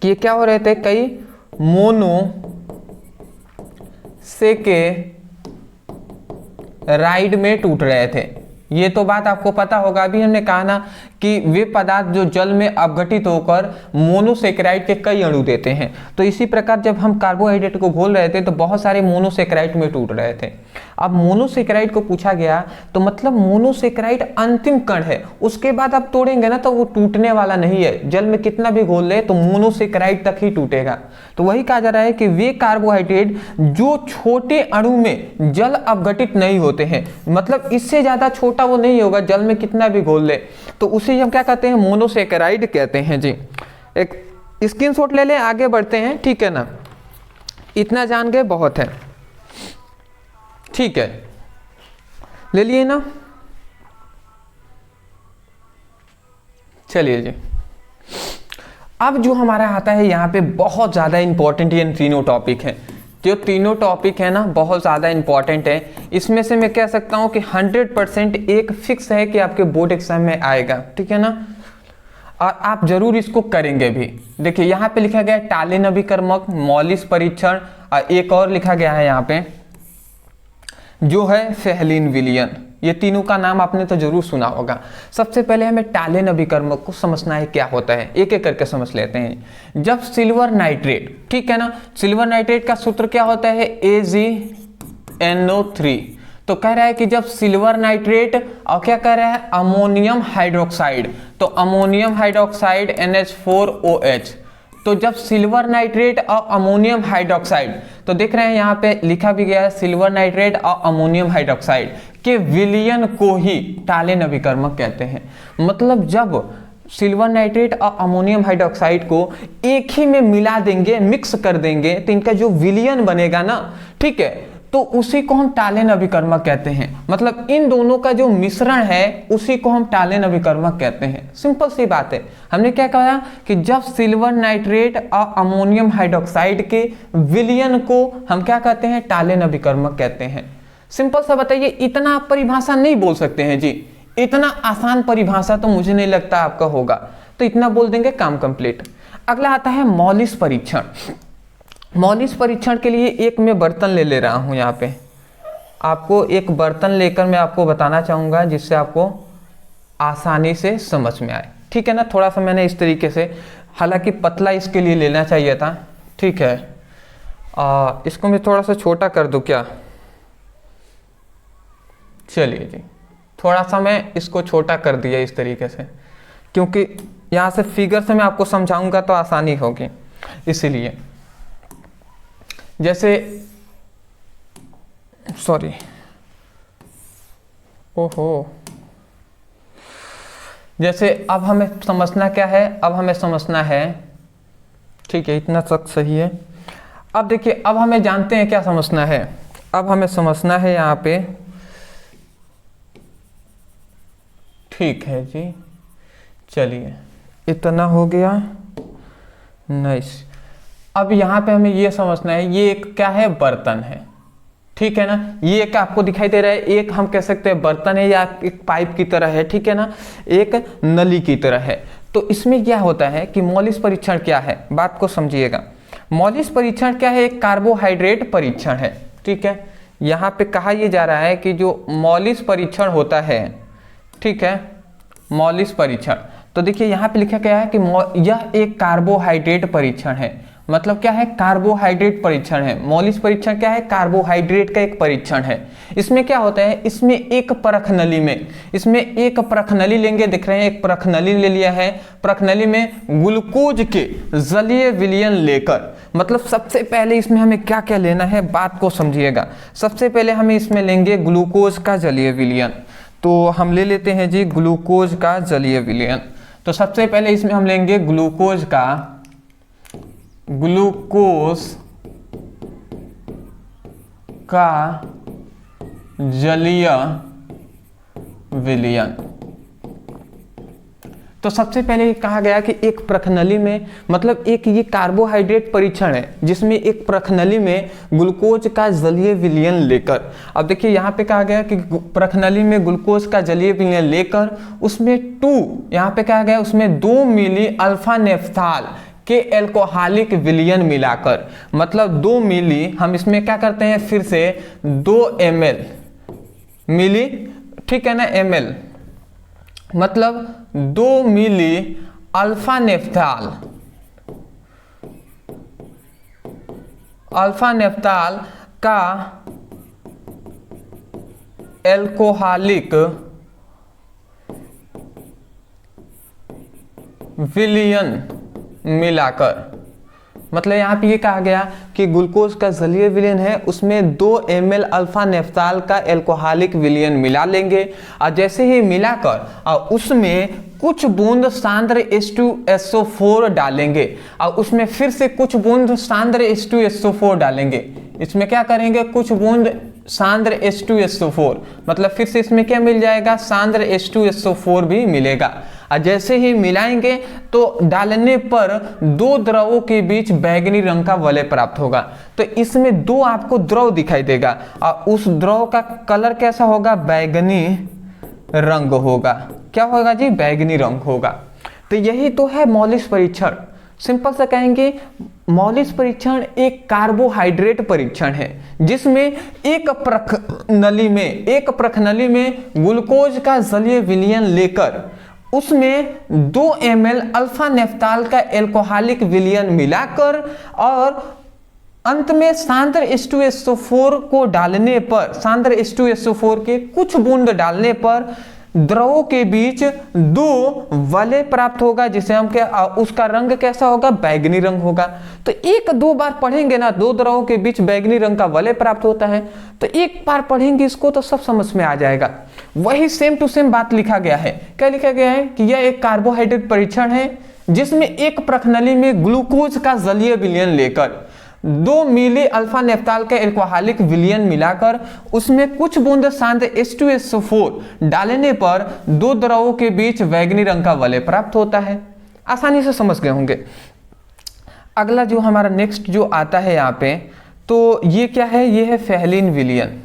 कि ये क्या हो रहे थे, कई मोनोसेकेराइड में टूट रहे थे। ये तो बात आपको पता होगा, अभी हमने कहा ना कि वे पदार्थ जो जल में अपघटित होकर मोनोसेकेराइड के कई अणु देते हैं। तो इसी प्रकार जब हम कार्बोहाइड्रेट को घोल रहे थे तो बहुत सारे मोनोसेकेराइड में टूट रहे थे। अब मोनोसेकेराइड को पूछा गया, तो मतलब मोनोसेकेराइड अंतिम कण है, उसके बाद आप तोड़ेंगे ना तो वो टूटने वाला नहीं है। जल में कितना भी घोल ले तो मोनोसेकेराइड तक ही टूटेगा। तो वही कहा जा रहा है कि वे कार्बोहाइड्रेट जो छोटे अणु में जल अपघटित नहीं होते हैं, मतलब इससे ज्यादा छोटा वो नहीं होगा, जल में कितना भी घोल ले, तो उसे हम क्या कहते हैं, मोनोसेकेराइड कहते हैं जी। एक स्क्रीनशॉट ले लें, आगे बढ़ते हैं, ठीक है ना, इतना जान गए बहुत है, ठीक है, ले लिए ना। चलिए जी, अब जो हमारा आता है यहाँ पे बहुत ज़्यादा इंपॉर्टेंट ये तीनों टॉपिक हैं। जो तीनों टॉपिक है ना बहुत ज़्यादा इंपॉर्टेंट है। इसमें से मैं कह सकता हूँ कि 100% एक फिक्स है कि आपके बोर्ड एग्जाम में आएगा, ठीक है ना, और आप जरूर इसको करेंगे भी। देखिए यहाँ पे लिखा गया है टालेन अभिकर्मक, मॉलिस परीक्षण, और एक और लिखा गया है यहाँ पे जो है फेहलिन विलियन। ये तीनों का नाम आपने तो जरूर सुना होगा। सबसे पहले हमें टालेन अभिकर्मक को समझना है क्या होता है, एक एक करके समझ लेते हैं। जब सिल्वर नाइट्रेट, ठीक है ना, सिल्वर नाइट्रेट का सूत्र क्या होता है, AgNO3। तो कह रहा है कि जब सिल्वर नाइट्रेट और क्या कह रहा है, अमोनियम हाइड्रोक्साइड, तो अमोनियम हाइड्रोक्साइड NH4OH, तो जब सिल्वर नाइट्रेट और अमोनियम हाइड्रोक्साइड, तो देख रहे हैं यहाँ पे लिखा भी गया है सिल्वर नाइट्रेट और अमोनियम हाइड्रोक्साइड के विलयन को ही टालेन अभिकर्मक कहते हैं। मतलब जब सिल्वर नाइट्रेट और अमोनियम हाइड्रोक्साइड को एक ही में मिला देंगे, मिक्स कर देंगे, तो इनका जो विलयन बनेगा ना, ठीक है, तो उसी को हम टालेन अभिकर्मक कहते हैं। मतलब इन दोनों का जो मिश्रण है उसी को हम टालेन अभिकर्मक कहते हैं। सिंपल सी बात है। हमने क्या कहा कि जब सिल्वर नाइट्रेट और अमोनियम हाइड्रोक्साइड के विलयन को हम क्या कहते हैं, टालेन अभिकर्मक कहते हैं। सिंपल सा बताइए, इतना आप परिभाषा नहीं बोल सकते हैं जी, इतना आसान परिभाषा तो मुझे नहीं लगता आपका होगा, तो इतना बोल देंगे काम कंप्लीट। अगला आता है मॉलिस परीक्षण। मॉलिस परीक्षण के लिए एक मैं बर्तन ले रहा हूँ। यहाँ पे आपको एक बर्तन लेकर मैं आपको बताना चाहूँगा जिससे आपको आसानी से समझ में आए, ठीक है ना। थोड़ा सा मैंने इस तरीके से, हालांकि पतला इसके लिए लेना चाहिए था, ठीक है। इसको मैं थोड़ा सा छोटा कर दूं क्या? चलिए जी, थोड़ा सा मैं इसको छोटा कर दिया इस तरीके से, क्योंकि यहाँ से फिगर से मैं आपको समझाऊंगा तो आसानी होगी, इसीलिए। जैसे सॉरी, ओहो, जैसे अब हमें समझना क्या है, अब हमें समझना है, ठीक है, इतना तक सही है। अब देखिए, अब हमें जानते हैं क्या समझना है। अब हमें समझना है यहाँ पे, ठीक है जी, चलिए, इतना हो गया, नाइस। अब यहाँ पे हमें ये समझना है, ये एक क्या है, बर्तन है, ठीक है ना। ये एक आपको दिखाई दे रहा है, एक हम कह सकते हैं बर्तन है या एक पाइप की तरह है, ठीक है ना, एक नली की तरह है। तो इसमें क्या होता है कि मॉलिस परीक्षण क्या है, बात को समझिएगा। मॉलिस परीक्षण क्या है, एक कार्बोहाइड्रेट परीक्षण है, ठीक है। यहाँ पे कहा यह जा रहा है कि जो मॉलिस परीक्षण होता है, ठीक है, मॉलिस परीक्षण, तो देखिए यहाँ पे लिखा गया है कि यह एक कार्बोहाइड्रेट परीक्षण है। मतलब क्या है, कार्बोहाइड्रेट परीक्षण है। मॉलिस परीक्षण क्या है, कार्बोहाइड्रेट का एक परीक्षण है। इसमें क्या होता है, इसमें एक परख नली में, इसमें एक परख नली लेंगे, दिख रहे हैं, एक परख नली ले लिया है। परख नली में ग्लूकोज के जलीय विलयन लेकर, मतलब सबसे पहले इसमें हमें क्या क्या लेना है, बात को समझिएगा। सबसे पहले हमें इसमें लेंगे ग्लूकोज का जलीय विलयन। तो हम ले लेते हैं जी ग्लूकोज का जलीय विलयन। तो सबसे पहले इसमें हम लेंगे ग्लूकोज का जलीय विलयन। तो सबसे पहले कहा गया कि एक प्रखनली में, मतलब एक ये कार्बोहाइड्रेट परीक्षण है जिसमें एक प्रखनली में ग्लूकोज का जलीय विलयन लेकर, अब देखिए यहाँ पे कहा गया कि प्रखनली में ग्लूकोज का जलीय विलयन लेकर उसमें यहाँ पे कहा गया उसमें 2 मिली अल्फा नेफ्थाल के एल्कोहलिक विलयन मिलाकर, मतलब 2 मिली, हम इसमें क्या करते हैं, फिर से 2 ml मिली, ठीक है ना, ml, मतलब 2 मिली अल्फा नेफ्थाल का एल्कोहलिक विलयन मिलाकर, मतलब यहाँ पे ये कहा गया कि ग्लूकोज का जलीय विलयन है, उसमें 2 ml अल्फा नेफ्थाल का एल्कोहलिक विलयन मिला लेंगे, और जैसे ही मिलाकर और उसमें कुछ बूंद सांद्र H2SO4 डालेंगे, और उसमें फिर से कुछ बूंद सांद्र H2SO4 डालेंगे। इसमें क्या करेंगे, कुछ बूंद सांद्र H2SO4, मतलब फिर से इसमें क्या मिल जाएगा, सांद्र H2SO4 भी मिलेगा। और जैसे ही मिलाएंगे तो डालने पर 2 द्रवों के बीच बैगनी रंग का वलय प्राप्त होगा। तो इसमें 2 आपको द्रव दिखाई देगा, और उस द्रव का कलर कैसा होगा, बैगनी रंग होगा। क्या होगा जी, बैगनी रंग होगा। तो यही तो है मॉलिस परीक्षण। सिंपल से कहेंगे, मॉलिस परीक्षण एक कार्बोहाइड्रेट परीक्षण है जिसमें एक प्रखनली में ग्लूकोज का जलीय विलयन लेकर उसमें 2 ml अल्फा नेफ्थाल का एल्कोहलिक विलयन मिलाकर और अंत में सांद्र H2SO4 को डालने पर, सांद्र H2SO4 के कुछ बूंद डालने पर द्रवों के बीच 2 वलय प्राप्त होगा, जिसे हम क्या, उसका रंग कैसा होगा, बैगनी रंग होगा। तो 1-2 बार पढ़ेंगे ना, 2 द्रवों के बीच बैगनी रंग का वलय प्राप्त होता है, तो एक बार पढ़ेंगे इसको तो सब समझ में आ जाएगा। वही सेम टू सेम बात लिखा गया है। क्या लिखा गया है कि यह एक कार्बोहाइड्रेट परीक्षण है जिसमें एक प्रखनली में ग्लूकोज का जलीय विलयन लेकर 2 मिली अल्फा नेफ्थाल का एल्कोहलिक विलयन मिलाकर उसमें कुछ बूंद सांद्र H2SO4 डालने पर 2 द्रवों के बीच बैगनी रंग का वलय प्राप्त होता है। आसानी से समझ गए होंगे। अगला जो हमारा नेक्स्ट जो आता है यहाँ पे, तो ये क्या है, ये है फेहलिन विलयन।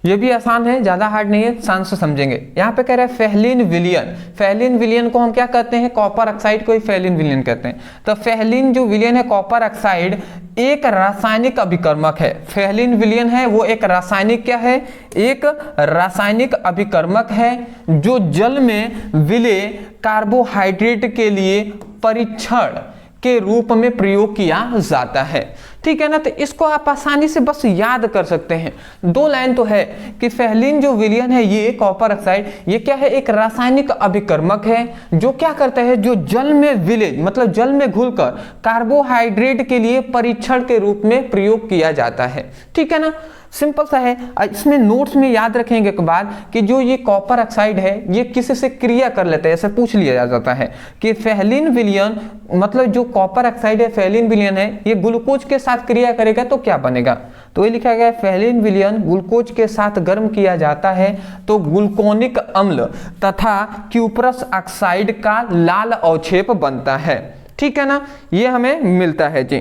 ये भी आसान है, ज्यादा हार्ड नहीं है, शान से समझेंगे। यहाँ पे कह रहा है फेहलिन विलियन। फेहलिन विलियन को हम क्या कहते हैं? कॉपर ऑक्साइड को ही फेहलिन विलियन कहते हैं। तो फेहलिन जो विलियन है कॉपर ऑक्साइड एक रासायनिक अभिकर्मक है। फेहलिन विलियन है वो एक रासायनिक क्या है? एक रासायनिक अभिकर्मक है जो जल में विलेय कार्बोहाइड्रेट के लिए परीक्षण के रूप में प्रयोग किया जाता है। ठीक है ना, तो इसको आप आसानी से बस याद कर सकते हैं। 2 लाइन तो है कि फेहलिन जो विलियन है ये कॉपर ऑक्साइड ये क्या है? एक रासायनिक अभिकर्मक है जो क्या करता है? जो जल में विलेय मतलब जल में घुलकर कार्बोहाइड्रेट के लिए परीक्षण के रूप में प्रयोग किया जाता है। ठीक है ना, सिंपल सा है। इसमें नोट्स में याद रखेंगे के बाद कि जो ये कॉपर ऑक्साइड है ये किसी से क्रिया कर लेता है, ऐसे पूछ लिया जाता है कि फेहलिन विलियन मतलब जो कॉपर ऑक्साइड है फेहलिन विलियन है ये ग्लूकोज के साथ क्रिया करेगा तो क्या बनेगा? तो ये लिखा गया है फेहलिन विलियन ग्लूकोज के साथ गर्म किया जाता है तो ग्लूकोनिक अम्ल तथा क्यूप्रस ऑक्साइड का लाल अवक्षेप बनता है। ठीक है ना, ये हमें मिलता है जी।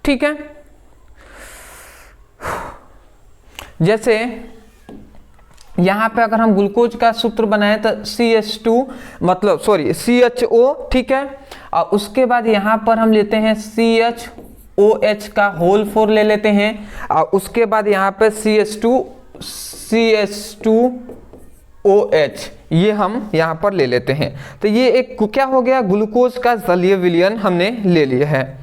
ठीक है, जैसे यहां पे अगर हम ग्लूकोज का सूत्र बनाए तो CH2 मतलब सॉरी CHO। ठीक है, और उसके बाद यहां पर हम लेते हैं CHOH का होल 4 ले लेते हैं और उसके बाद यहां पे CH2OH ये हम यहां पर ले लेते हैं। तो ये एक क्या हो गया? ग्लूकोज का जलीय विलयन हमने ले लिया है,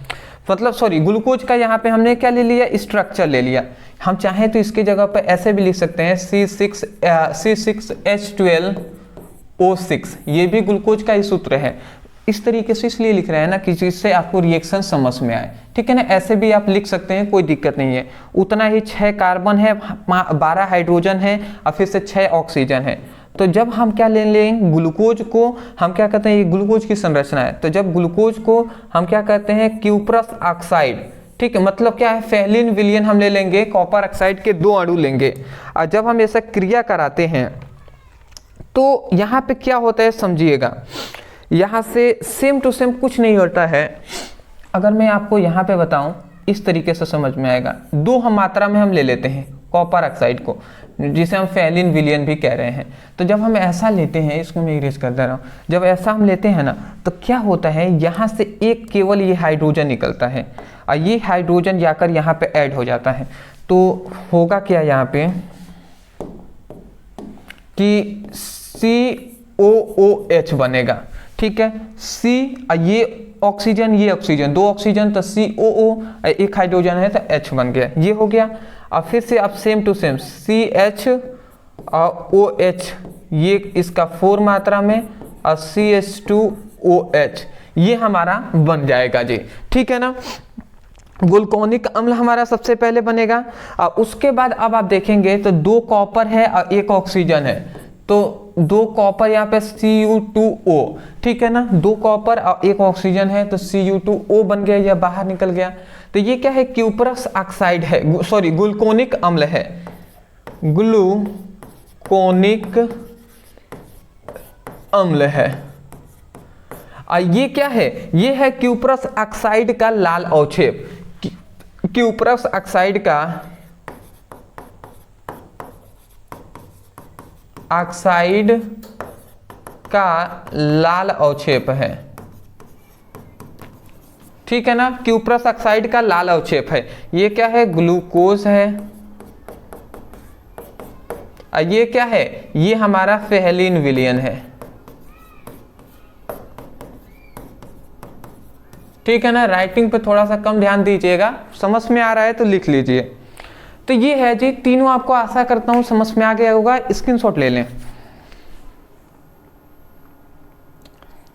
मतलब सॉरी ग्लूकोज का यहाँ पे हमने क्या ले लिया? स्ट्रक्चर ले लिया। हम चाहें तो इसकी जगह पर ऐसे भी लिख सकते हैं C6H12O6 ये भी ग्लूकोज का ही सूत्र है। इस तरीके से इसलिए लिख रहे हैं ना कि जिससे आपको रिएक्शन समझ में आए। ठीक है ना, ऐसे भी आप लिख सकते हैं, कोई दिक्कत नहीं है। उतना ही 6 कार्बन है, 12 हाइड्रोजन है और फिर से 6 ऑक्सीजन है। तो जब हम क्या ले लेंगे? ग्लूकोज को हम क्या कहते हैं? ये ग्लूकोज की संरचना है। तो जब ग्लूकोज को हम क्या कहते हैं? Cuprous oxide. ठीक है, मतलब क्या है? फेहलिन विलियन हम ले लेंगे, कॉपर ऑक्साइड के 2 अणु लेंगे और जब हम ऐसा क्रिया कराते हैं तो यहाँ पे क्या होता है समझिएगा। यहाँ से सेम टू सेम कुछ नहीं होता है। अगर मैं आपको यहाँ पे बताऊँ इस तरीके से समझ में आएगा। 2 हम मात्रा में हम ले लेते हैं कॉपर ऑक्साइड को जिसे हम फेहलिन विलियन भी कह रहे हैं। तो जब हम ऐसा लेते हैं, इसको मैं इरेज कर दे रहा हूँ, जब ऐसा हम लेते हैं ना तो क्या होता है? यहाँ से एक केवल ये हाइड्रोजन निकलता है और ये हाइड्रोजन जाकर यहाँ पे ऐड हो जाता है। तो होगा क्या यहाँ पे कि COOH बनेगा। ठीक है, C ये ऑक्सीजन 2 ऑक्सीजन तो COO, एक हाइड्रोजन है तो H बन गया, ये हो गया। और फिर से अब सेम टू सेम CH और OH ये इसका 4 मात्रा में और CH2OH ये हमारा बन जाएगा जी। ठीक है ना, ग्लूकोनिक अम्ल हमारा सबसे पहले बनेगा और उसके बाद अब आप देखेंगे तो 2 कॉपर है और 1 ऑक्सीजन है। तो 2 कॉपर यहाँ पे Cu2O। ठीक है ना, 2 कॉपर और 1 ऑक्सीजन है तो Cu2O बन गया, या बाहर निकल गया। तो ये क्या है? क्यूप्रस ऑक्साइड है, सॉरी ग्लूकोनिक अम्ल है। ग्लूकोनिक अम्ल है और ये क्या है? ये है क्यूप्रस ऑक्साइड का लाल अवक्षेप। क्यूप्रस ऑक्साइड का लाल अवक्षेप है। ठीक है ना, क्यूप्रस ऑक्साइड का लाल अवक्षेप है। ये क्या है? ग्लूकोज है और ये क्या है? ये हमारा फेहलिन विलियन है। ठीक है ना, राइटिंग पे थोड़ा सा कम ध्यान दीजिएगा, समझ में आ रहा है तो लिख लीजिए। तो ये है जी, तीनों आपको आशा करता हूं समझ में आ गया होगा। स्क्रीनशॉट ले लें।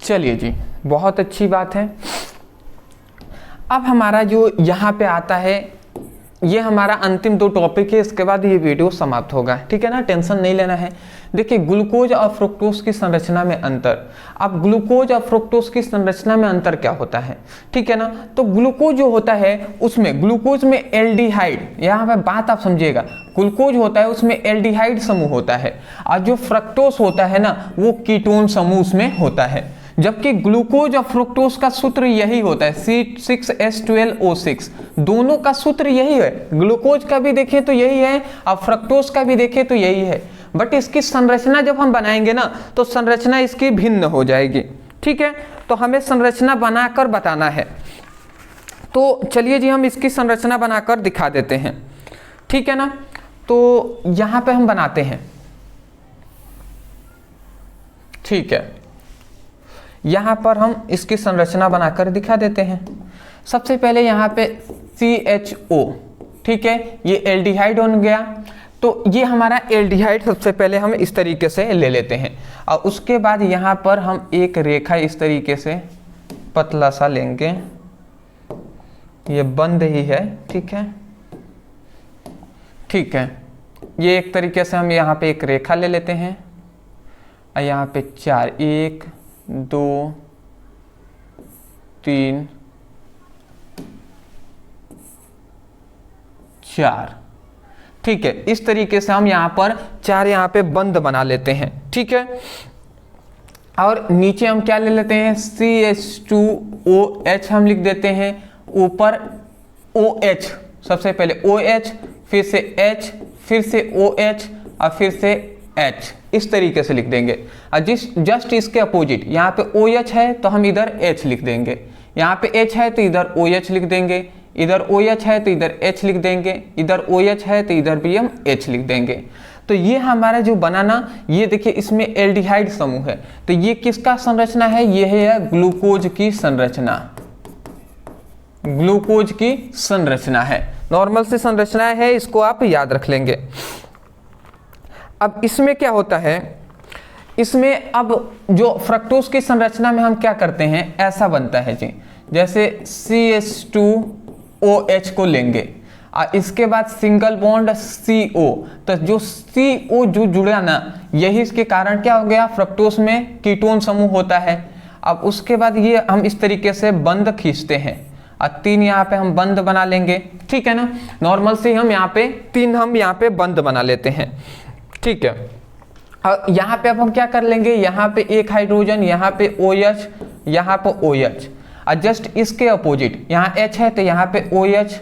चलिए जी, बहुत अच्छी बात है। अब हमारा जो यहाँ पे आता है ये हमारा अंतिम 2 टॉपिक है, इसके बाद ये वीडियो समाप्त होगा। ठीक है ना, टेंशन नहीं लेना है। देखिए, ग्लूकोज और फ्रुक्टोज की संरचना में अंतर। अब ग्लूकोज और फ्रुक्टोज की संरचना में अंतर क्या होता है? ठीक है ना, तो ग्लूकोज जो होता है उसमें ग्लूकोज में एल्डिहाइड, यहाँ पे बात आप समझिएगा, ग्लूकोज होता है उसमें एल्डिहाइड समूह होता है और जो फ्रक्टोज होता है ना वो कीटोन समूह उसमें होता है। जबकि ग्लूकोज और फ्रुक्टोज का सूत्र यही होता है, C6H12O6, दोनों का सूत्र यही है। ग्लूकोज का भी देखें तो यही है और फ्रक्टोज का भी देखें तो यही है, बट इसकी संरचना जब हम बनाएंगे ना तो संरचना इसकी भिन्न हो जाएगी। ठीक है, तो हमें संरचना बनाकर बताना है, तो चलिए जी हम इसकी संरचना बनाकर दिखा देते हैं। ठीक है ना, तो यहां पे हम बनाते हैं। ठीक है, यहां पर हम इसकी संरचना बनाकर दिखा देते हैं। सबसे पहले यहां पे CHO, ठीक है, ये एल्डिहाइड हो गया, तो ये हमारा एल्डिहाइड सबसे पहले हम इस तरीके से ले लेते हैं और उसके बाद यहाँ पर हम एक रेखा इस तरीके से पतला सा लेंगे, ये बंद ही है। ठीक है, ठीक है, ये एक तरीके से हम यहाँ पे एक रेखा ले लेते हैं और यहाँ पे 4, 1 2 3 4। ठीक है, इस तरीके से हम यहाँ पर 4 यहाँ पे बंद बना लेते हैं। ठीक है, और नीचे हम क्या ले लेते हैं, CH2OH हम लिख देते हैं, ऊपर OH, सबसे पहले OH, फिर से H, फिर से OH और फिर से H, इस तरीके से लिख देंगे। और जस्ट इसके अपोजिट यहाँ पे OH है तो हम इधर H लिख देंगे, यहाँ पे H है तो इधर OH लिख देंगे, इधर OH है तो इधर H लिख देंगे, इधर OH है तो इधर भी हम H लिख देंगे। तो ये हमारा जो बना ना, ये देखिए इसमें एल्डिहाइड समूह है, तो ये किसका संरचना है, ये है ग्लूकोज की संरचना, ग्लूकोज की संरचना है, नॉर्मल सी संरचना है, इसको आप याद रख लेंगे। अब इसमें क्या होता है, इसमें अब जो फ्रक्टोज की संरचना में हम क्या करते हैं, ऐसा बनता है जी, जैसे CH2OH को लेंगे और इसके बाद सिंगल बॉन्ड CO, तो जो CO जो जुड़ा ना, यही इसके कारण क्या हो गया, फ्रक्टोज में कीटोन समूह होता है। अब उसके बाद ये हम इस तरीके से बंद खींचते हैं और 3 यहाँ पे हम बंद बना लेंगे। ठीक है ना, नॉर्मल से हम यहाँ पे 3 हम यहाँ पे बंद बना लेते हैं। ठीक है, और यहाँ पे अब हम क्या कर लेंगे, यहाँ पे एक हाइड्रोजन, यहाँ पे OH, यहाँ पे OH, और जस्ट इसके अपोजिट यहाँ H है तो यहाँ पे OH,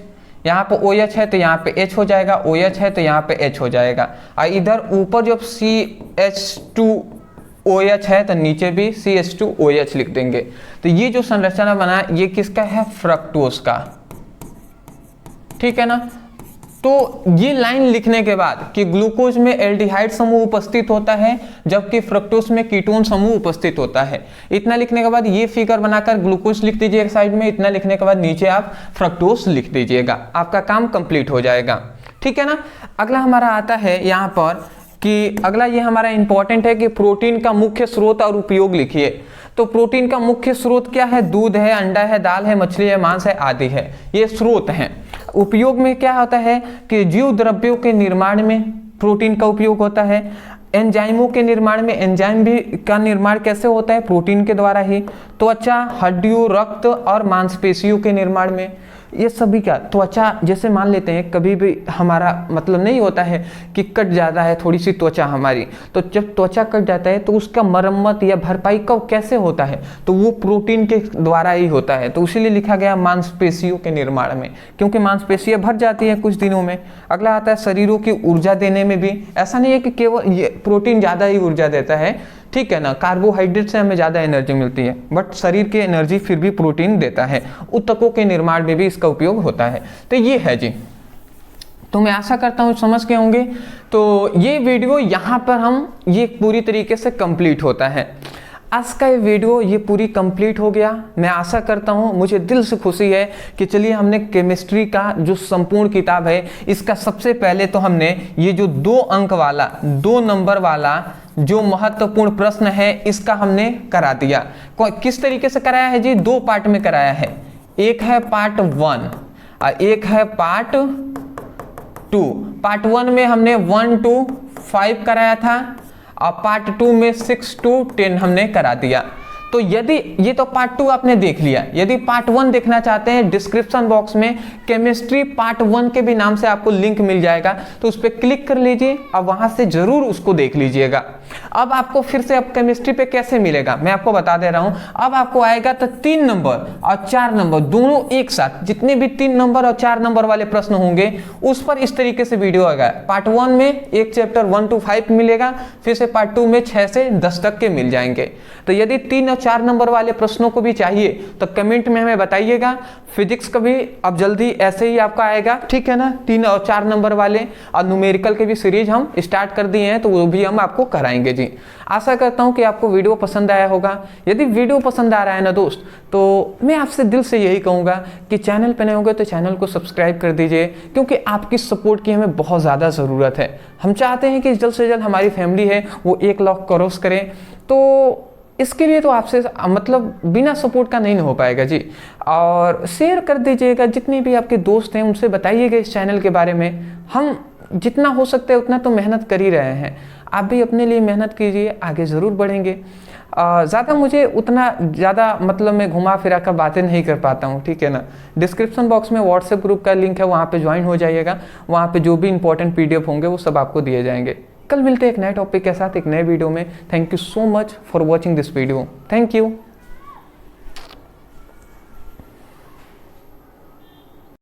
यहाँ पे OH है तो यहाँ पे H हो जाएगा, OH है तो यहाँ पे H हो जाएगा, और इधर ऊपर जब CH2OH है तो नीचे भी CH2OH लिख देंगे। तो ये जो संरचना बना ये किसका है, फ्रक्टोज का। ठीक है ना, तो ये लाइन लिखने के बाद कि ग्लूकोज में एल्डिहाइड समूह उपस्थित होता है जबकि फ्रक्टोज में कीटोन समूह उपस्थित होता है, इतना लिखने के बाद ये फिगर बनाकर ग्लूकोज लिख दीजिएगा साइड में, इतना लिखने के बाद नीचे आप फ्रक्टोज लिख दीजिएगा, आपका काम कंप्लीट हो जाएगा। ठीक है ना, अगला हमारा आता है यहाँ पर कि अगला ये हमारा इंपॉर्टेंट है कि प्रोटीन का मुख्य स्रोत और उपयोग लिखिए। तो प्रोटीन का मुख्य स्रोत क्या है, दूध है, अंडा है, दाल है, मछली है, मांस है आदि है, ये स्रोत हैं। उपयोग में क्या होता है कि जीव द्रव्यों के निर्माण में प्रोटीन का उपयोग होता है, एंजाइमों के निर्माण में, एंजाइम भी का निर्माण कैसे होता है, प्रोटीन के द्वारा ही, त्वचा, हड्डियों, रक्त और मांसपेशियों के निर्माण में, ये सभी क्या, त्वचा जैसे मान लेते हैं कभी भी हमारा मतलब नहीं होता है कि कट जाता है थोड़ी सी त्वचा हमारी, तो जब त्वचा कट जाता है तो उसका मरम्मत या भरपाई कब कैसे होता है, तो वो प्रोटीन के द्वारा ही होता है। तो इसीलिए लिखा गया मांसपेशियों के निर्माण में, क्योंकि मांसपेशियां भर जाती है कुछ दिनों में। अगला आता है शरीरों की ऊर्जा देने में भी, ऐसा नहीं है कि केवल ये प्रोटीन ज़्यादा ही ऊर्जा देता है, ठीक है ना, कार्बोहाइड्रेट से हमें ज़्यादा एनर्जी मिलती है, बट शरीर की एनर्जी फिर भी प्रोटीन देता है, ऊतकों के निर्माण में भी इसका उपयोग होता है। तो ये है जी, तो मैं आशा करता हूँ समझ के होंगे। तो ये वीडियो यहाँ पर हम ये पूरी तरीके से कंप्लीट होता है। आज का ये वीडियो ये पूरी कंप्लीट हो गया। मैं आशा करता हूँ, मुझे दिल से खुशी है कि चलिए हमने केमिस्ट्री का जो संपूर्ण किताब है इसका सबसे पहले तो हमने ये जो 2 अंक वाला 2 नंबर वाला जो महत्वपूर्ण प्रश्न है इसका हमने करा दिया। किस तरीके से कराया है जी, 2 पार्ट में कराया है, एक है पार्ट 1 और एक है पार्ट 2। पार्ट 1 में हमने 1 to 5 कराया था और पार्ट 2 में 6 to 10 हमने करा दिया। तो यदि ये तो पार्ट 2 आपने देख लिया, यदि पार्ट 1 देखना चाहते हैं डिस्क्रिप्शन बॉक्स में केमिस्ट्री पार्ट 1 के भी नाम से आपको लिंक मिल जाएगा, तो उस पर क्लिक कर लीजिए और वहां से जरूर उसको देख लीजिएगा। अब आपको फिर से अब केमिस्ट्री पे कैसे मिलेगा मैं आपको बता दे रहा हूं। अब आपको आएगा तो 3 नंबर और 4 नंबर दोनों एक साथ, जितने भी 3 नंबर और 4 नंबर वाले प्रश्न होंगे उस पर इस तरीके से वीडियो आएगा। पार्ट 1 में एक चैप्टर 1 to 5 मिलेगा, फिर से पार्ट 2 में 6 से 10 तक के मिल जाएंगे। तो यदि 3 और 4 नंबर वाले प्रश्नों को भी चाहिए तो कमेंट में हमें बताइएगा। फिजिक्स का भी अब जल्दी ऐसे ही आपका आएगा, ठीक है ना, 3 और 4 नंबर वाले, और न्यूमेरिकल के भी सीरीज हम स्टार्ट कर दिए हैं तो वो भी हम आपको कराएंगे जी। आशा करता हूं कि आपको वीडियो पसंद आया होगा। यदि वीडियो पसंद आ रहा है ना दोस्त, तो मैं आपसे दिल से यही कहूंगा कि चैनल पे नए होंगे तो चैनल को सब्सक्राइब कर दीजिए, क्योंकि आपकी सपोर्ट की हमें बहुत ज़्यादा ज़रूरत है। हम चाहते हैं कि जल्द से जल्द हमारी फैमिली है वो 1 लाख क्रॉस करें, तो इसके लिए तो आपसे मतलब बिना सपोर्ट का नहीं हो पाएगा जी। और शेयर कर दीजिएगा, जितने भी आपके दोस्त हैं उनसे बताइएगा इस चैनल के बारे में। हम जितना हो सकता है उतना तो मेहनत कर ही रहे हैं, आप भी अपने लिए मेहनत कीजिए, आगे ज़रूर बढ़ेंगे। ज़्यादा मुझे उतना ज़्यादा मतलब मैं घुमा फिरा कर बातें नहीं कर पाता हूँ, ठीक है ना। डिस्क्रिप्शन बॉक्स में व्हाट्सएप ग्रुप का लिंक है, वहाँ पे ज्वाइन हो जाइएगा। वहाँ पे जो भी इंपॉर्टेंट PDF होंगे वो सब आपको दिए जाएंगे। कल मिलते हैं एक नए टॉपिक के साथ एक नए वीडियो में। Thank you so much for watching this video. Thank you.